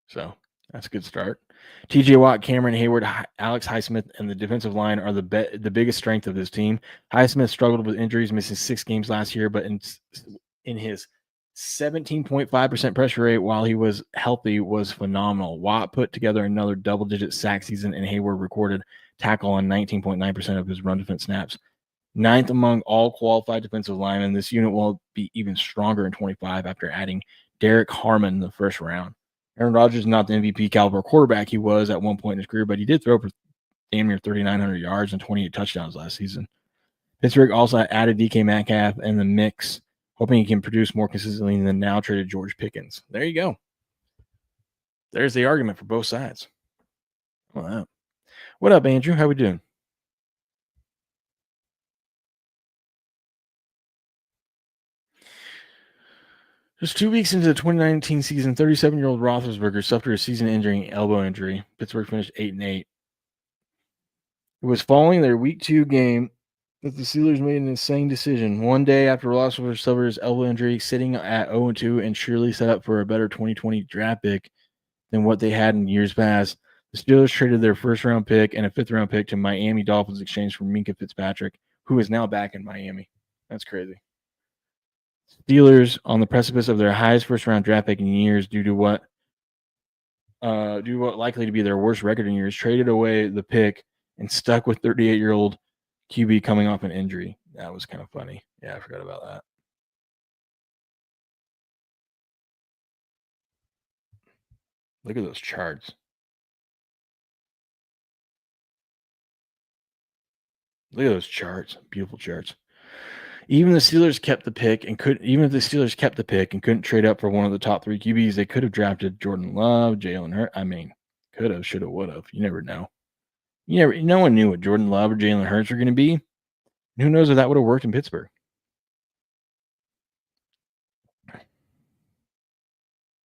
So that's a good start. TJ Watt, Cameron Hayward, Alex Highsmith, and the defensive line are the biggest strength of this team. Highsmith struggled with injuries, missing 6 games last year, but in his 17.5% pressure rate while he was healthy was phenomenal. Watt put together another double-digit sack season, and Hayward recorded tackle on 19.9% of his run defense snaps. 9th among all qualified defensive linemen. This unit will be even stronger in 25 after adding Derek Harmon in the first round. Aaron Rodgers is not the MVP caliber quarterback he was at one point in his career, but he did throw for damn near 3,900 yards and 28 touchdowns last season. Pittsburgh also added DK Metcalf in the mix, hoping he can produce more consistently than the now traded George Pickens. There you go. There's the argument for both sides. Wow. What up, Andrew? How we doing? Just 2 weeks into the 2019 season, 37-year-old Roethlisberger suffered a season-ending elbow injury. Pittsburgh finished 8-8. It was following their Week 2 game that the Steelers made an insane decision. One day after Roethlisberger suffered his elbow injury, sitting at 0-2 and surely set up for a better 2020 draft pick than what they had in years past, the Steelers traded their first-round pick and a fifth-round pick to Miami Dolphins in exchange for Minkah Fitzpatrick, who is now back in Miami. That's crazy. Steelers on the precipice of their highest first-round draft pick in years due to what likely to be their worst record in years, traded away the pick and stuck with 38-year-old QB coming off an injury. That was kind of funny. Yeah, I forgot about that. Look at those charts. Look at those charts. Beautiful charts. Even if the Steelers kept the pick and couldn't trade up for one of the top 3 QBs, they could have drafted Jordan Love, Jalen Hurts. I mean, could have, should have, would have. You never know. No one knew what Jordan Love or Jalen Hurts were going to be. And who knows if that would have worked in Pittsburgh.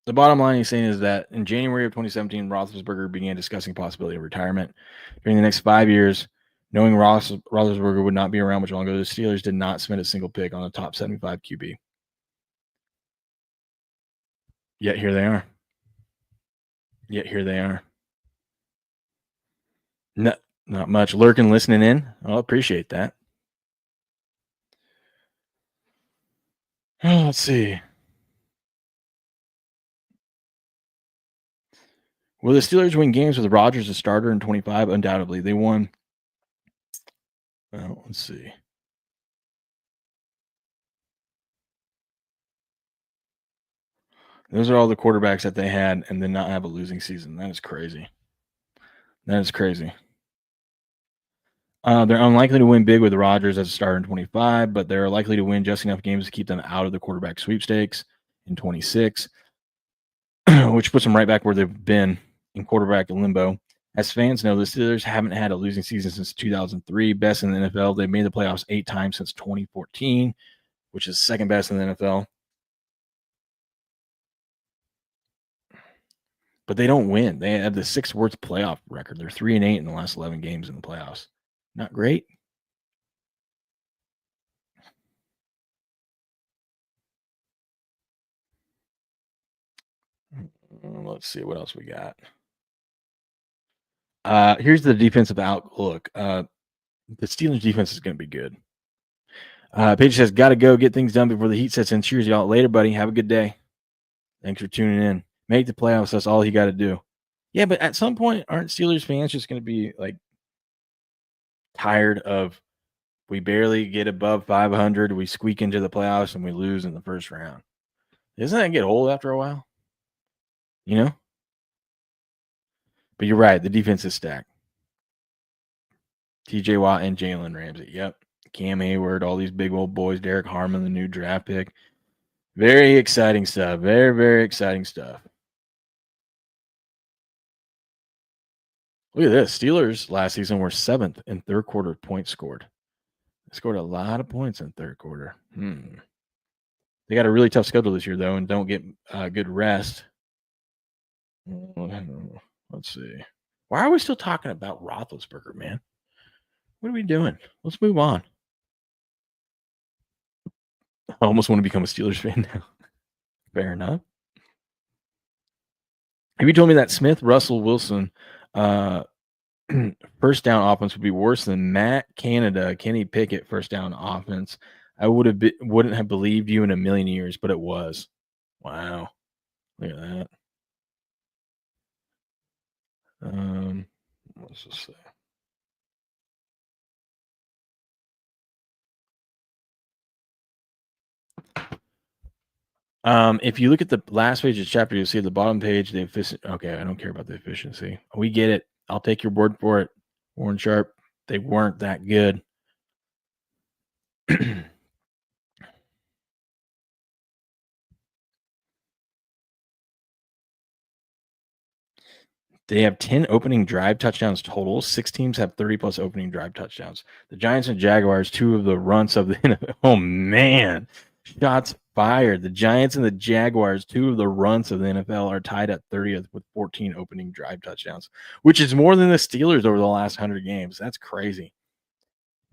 The bottom line he's saying is that in January of 2017, Roethlisberger began discussing possibility of retirement. During the next 5 years, knowing Roethlisberger would not be around much longer, the Steelers did not spend a single pick on a top 75 QB. Yet here they are. No, not much. Lurking, listening in. I'll appreciate that. Let's see. Will the Steelers win games with Rodgers as starter in 25? Undoubtedly. They won. Well, let's see. Those are all the quarterbacks that they had and did not have a losing season. That is crazy. They're unlikely to win big with Rodgers as a starter in 25, but they're likely to win just enough games to keep them out of the quarterback sweepstakes in 26, which puts them right back where they've been in quarterback limbo. As fans know, the Steelers haven't had a losing season since 2003, best in the NFL. They've made the playoffs 8 times since 2014, which is second best in the NFL. But they don't win. They have the 6th worst playoff record. They're 3-8 in the last 11 games in the playoffs. Not great. Let's see what else we got. Here's the defensive outlook. The Steelers defense is going to be good. Paige says, got to go get things done before the heat sets in. Cheers, y'all. Later, buddy. Have a good day. Thanks for tuning in. Make the playoffs. That's all you got to do. Yeah, but at some point, aren't Steelers fans just going to be like tired of we barely get above 500, we squeak into the playoffs, and we lose in the first round? Doesn't that get old after a while? You know? But you're right. The defense is stacked. TJ Watt and Jalen Ramsey. Yep. Cam Hayward, all these big old boys. Derek Harmon, the new draft pick. Very exciting stuff. Very, very exciting stuff. Look at this. Steelers last season were 7th in third quarter points scored. They scored a lot of points in third quarter. They got a really tough schedule this year, though, and don't get good rest. Let's see. Why are we still talking about Roethlisberger, man? What are we doing? Let's move on. I almost want to become a Steelers fan now. Fair enough. If you told me that Smith, Russell Wilson, first down offense would be worse than Matt Canada, Kenny Pickett first down offense, I wouldn't have believed you in a million years, but it was. Wow. Look at that. Let's just say. If you look at the last page of the chapter, you'll see at the bottom page the efficiency. Okay, I don't care about the efficiency. We get it. I'll take your word for it. Warren Sharp, they weren't that good. They have 10 opening drive touchdowns total. 6 teams have 30-plus opening drive touchdowns. The Giants and Jaguars, 2 of the runts of the NFL. Oh, man. Shots fired. The Giants and the Jaguars, 2 of the runts of the NFL, are tied at 30th with 14 opening drive touchdowns, which is more than the Steelers over the last 100 games. That's crazy.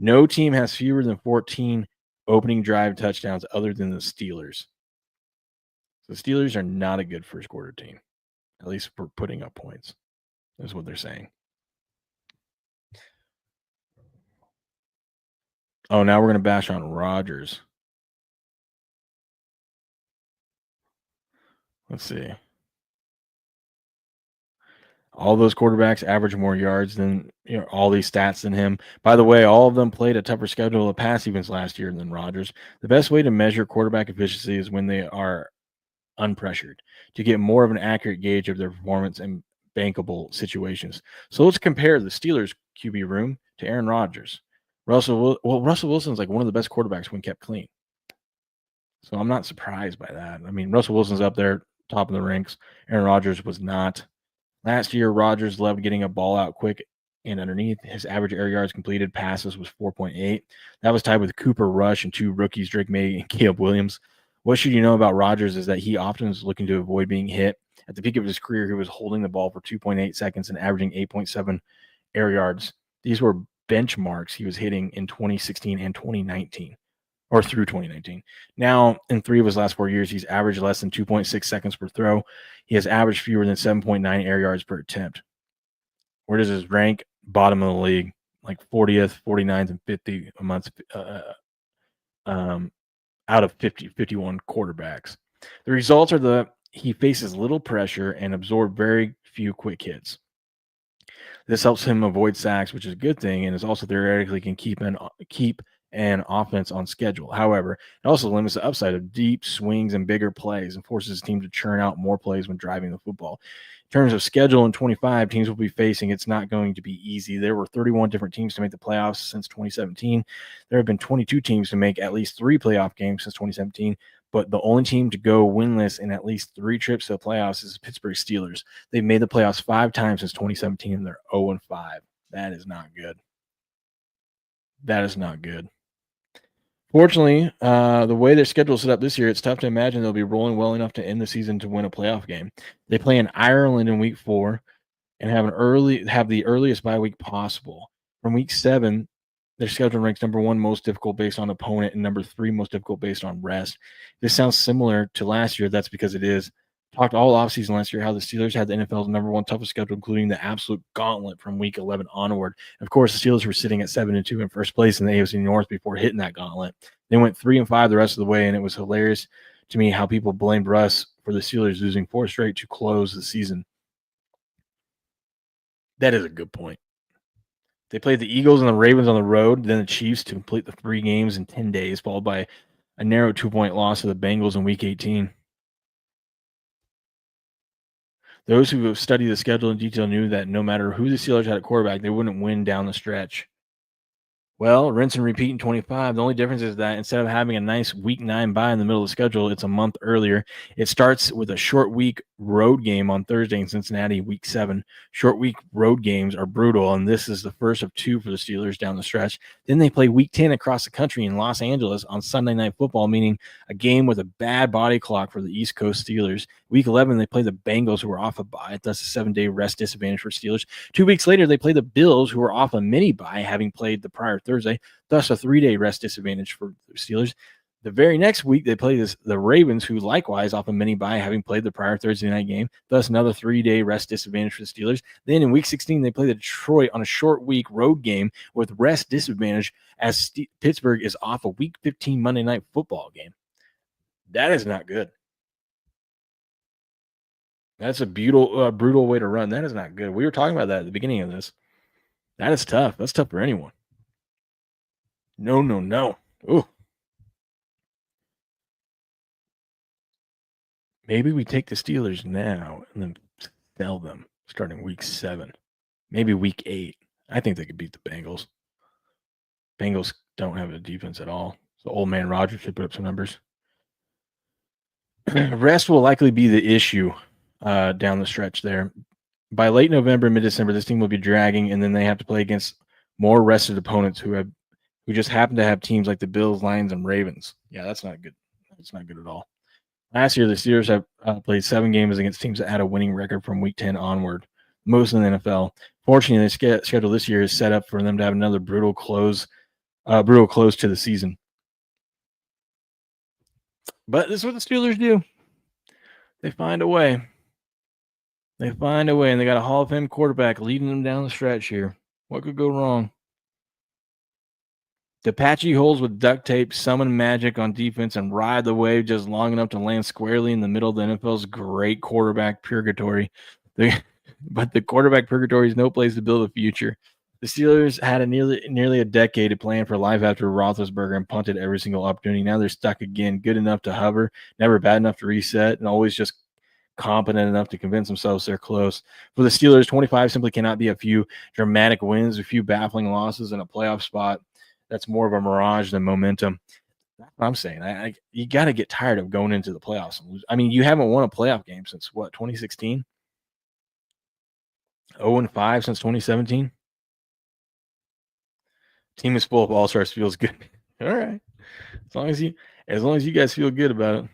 No team has fewer than 14 opening drive touchdowns other than the Steelers. The Steelers are not a good first quarter team, at least for putting up points. That's what they're saying. Oh, now we're going to bash on Rodgers. Let's see. All those quarterbacks average more yards than all these stats than him. By the way, all of them played a tougher schedule of pass defense last year than Rodgers. The best way to measure quarterback efficiency is when they are unpressured to get more of an accurate gauge of their performance in bankable situations. So let's compare the Steelers QB room to Aaron Rodgers. Russell Wilson's like one of the best quarterbacks when kept clean. So I'm not surprised by that. I mean, Russell Wilson's up there, top of the ranks. Aaron Rodgers was not. Last year, Rodgers loved getting a ball out quick and underneath. His average air yards completed passes was 4.8. That was tied with Cooper Rush and 2 rookies, Drake May and Caleb Williams. What should you know about Rodgers is that he often is looking to avoid being hit. At the peak of his career, he was holding the ball for 2.8 seconds and averaging 8.7 air yards. These were benchmarks he was hitting in 2016 and 2019, or through 2019. Now, in 3 of his last 4 years, he's averaged less than 2.6 seconds per throw. He has averaged fewer than 7.9 air yards per attempt. Where does his rank? Bottom of the league, like 40th, 49th, and 50 a month out of 51 quarterbacks. The results are that he faces little pressure and absorbs very few quick hits. This helps him avoid sacks, which is a good thing, and is also theoretically can keep an offense on schedule. However, it also limits the upside of deep swings and bigger plays and forces his team to churn out more plays when driving the football. In terms of schedule in 25 teams will be facing, it's not going to be easy. There were 31 different teams to make the playoffs since 2017. There have been 22 teams to make at least 3 playoff games since 2017, but the only team to go winless in at least 3 trips to the playoffs is the Pittsburgh Steelers. They've made the playoffs 5 times since 2017, and they're 0-5. That is not good. That is not good. Fortunately, the way their schedule is set up this year, it's tough to imagine they'll be rolling well enough to end the season to win a playoff game. They play in Ireland in week 4 and have the earliest bye week possible. From week 7, their schedule ranks number 1 most difficult based on opponent and number 3 most difficult based on rest. This sounds similar to last year. That's because it is. Talked all offseason last year how the Steelers had the NFL's number 1 toughest schedule, including the absolute gauntlet from week 11 onward. Of course, the Steelers were sitting at 7-2 in first place in the AFC North before hitting that gauntlet. They went 3-5 the rest of the way, and it was hilarious to me how people blamed Russ for the Steelers losing 4 straight to close the season. That is a good point. They played the Eagles and the Ravens on the road, then the Chiefs to complete the 3 games in 10 days, followed by a narrow 2-point loss to the Bengals in Week 18. Those who have studied the schedule in detail knew that no matter who the Steelers had at quarterback, they wouldn't win down the stretch. Well, rinse and repeat in 25. The only difference is that instead of having a nice Week 9 bye in the middle of the schedule, it's a month earlier. It starts with a short week road game on Thursday in Cincinnati, Week 7. Short week road games are brutal, and this is the first of 2 for the Steelers down the stretch. Then they play Week 10 across the country in Los Angeles on Sunday Night Football, meaning a game with a bad body clock for the East Coast Steelers. Week 11, they play the Bengals, who are off a bye. Thus, a 7-day rest disadvantage for Steelers. 2 weeks later, they play the Bills, who are off a mini bye, having played the prior Thursday. Thus, a 3-day rest disadvantage for the Steelers. The very next week, they play the Ravens, who likewise off a mini bye, having played the prior Thursday night game. Thus, another 3-day rest disadvantage for the Steelers. Then in Week 16, they play the Detroit on a short week road game with rest disadvantage as Pittsburgh is off a Week 15 Monday Night Football game. That is not good. That's a brutal way to run. That is not good. We were talking about that at the beginning of this. That is tough. That's tough for anyone. No. Ooh. Maybe we take the Steelers now and then sell them starting Week 7. Maybe Week 8. I think they could beat the Bengals. Bengals don't have a defense at all. So old man Rodgers should put up some numbers. Rest will likely be the issue down the stretch there. By late November, mid-December, this team will be dragging, and then they have to play against more rested opponents who just happen to have teams like the Bills, Lions, and Ravens. Yeah, that's not good. That's not good at all. Last year, the Steelers have played 7 games against teams that had a winning record from Week 10 onward, most in the NFL. Fortunately, the schedule this year is set up for them to have another brutal close to the season. But this is what the Steelers do. They find a way. They find a way, and they got a Hall of Fame quarterback leading them down the stretch here. What could go wrong? The patchy holes with duct tape, summon magic on defense, and ride the wave just long enough to land squarely in the middle of the NFL's great quarterback purgatory. But the quarterback purgatory is no place to build a future. The Steelers had nearly a decade to plan for life after Roethlisberger and punted every single opportunity. Now they're stuck again, good enough to hover, never bad enough to reset, and always just competent enough to convince themselves they're close. For the Steelers, 25 simply cannot be a few dramatic wins, a few baffling losses, and a playoff spot. That's more of a mirage than momentum. That's what I'm saying. You got to get tired of going into the playoffs. I mean, you haven't won a playoff game since what, 2016? 0-5 since 2017? Team is full of all-stars feels good. All right. As long as you guys feel good about it.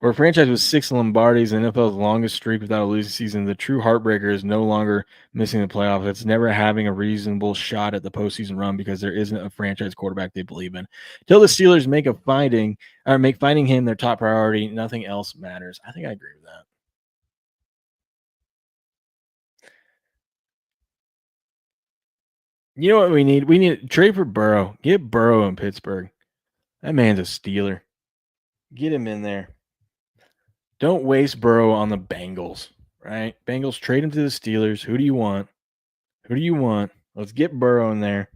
For a franchise with 6 Lombardis and NFL's longest streak without a losing season, the true heartbreaker is no longer missing the playoffs. It's never having a reasonable shot at the postseason run because there isn't a franchise quarterback they believe in. Till the Steelers make finding him their top priority, nothing else matters. I think I agree with that. You know what we need? We need to trade for Burrow. Get Burrow in Pittsburgh. That man's a Steeler. Get him in there. Don't waste Burrow on the Bengals, right? Bengals, trade him to the Steelers. Who do you want? Let's get Burrow in there.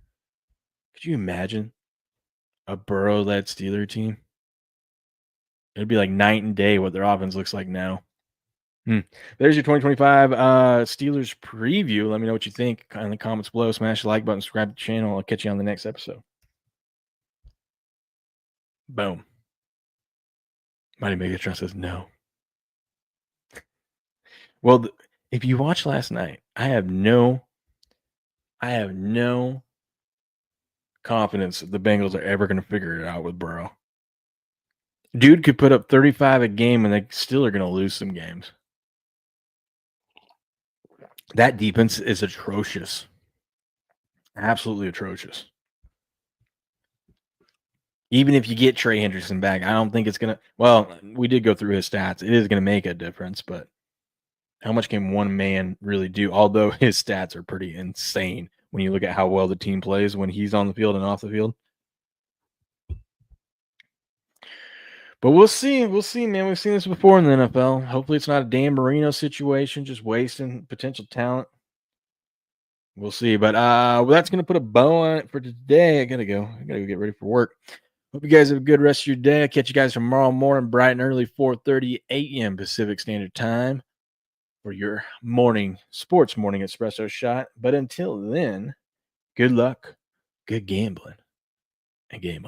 Could you imagine a Burrow-led Steeler team? It'd be like night and day what their offense looks like now. There's your 2025 Steelers preview. Let me know what you think in the comments below. Smash the like button, subscribe to the channel. I'll catch you on the next episode. Boom. Mighty Megatron says no. Well, if you watched last night, I have no confidence that the Bengals are ever going to figure it out with Burrow. Dude could put up 35 a game and they still are going to lose some games. That defense is atrocious. Absolutely atrocious. Even if you get Trey Hendrickson back, I don't think it's going to – well, we did go through his stats. It is going to make a difference, but how much can one man really do? Although his stats are pretty insane. when you look at how well the team plays when he's on the field and off the field. But we'll see. We'll see, man. We've seen this before in the NFL. Hopefully it's not a Dan Marino situation, just wasting potential talent. We'll see. But that's going to put a bow on it for today. I got to go get ready for work. Hope you guys have a good rest of your day. I'll catch you guys tomorrow morning, bright and early, 4:30 a.m. Pacific Standard Time for your Sports Morning Espresso Shot. But until then, good luck, good gambling, and game on.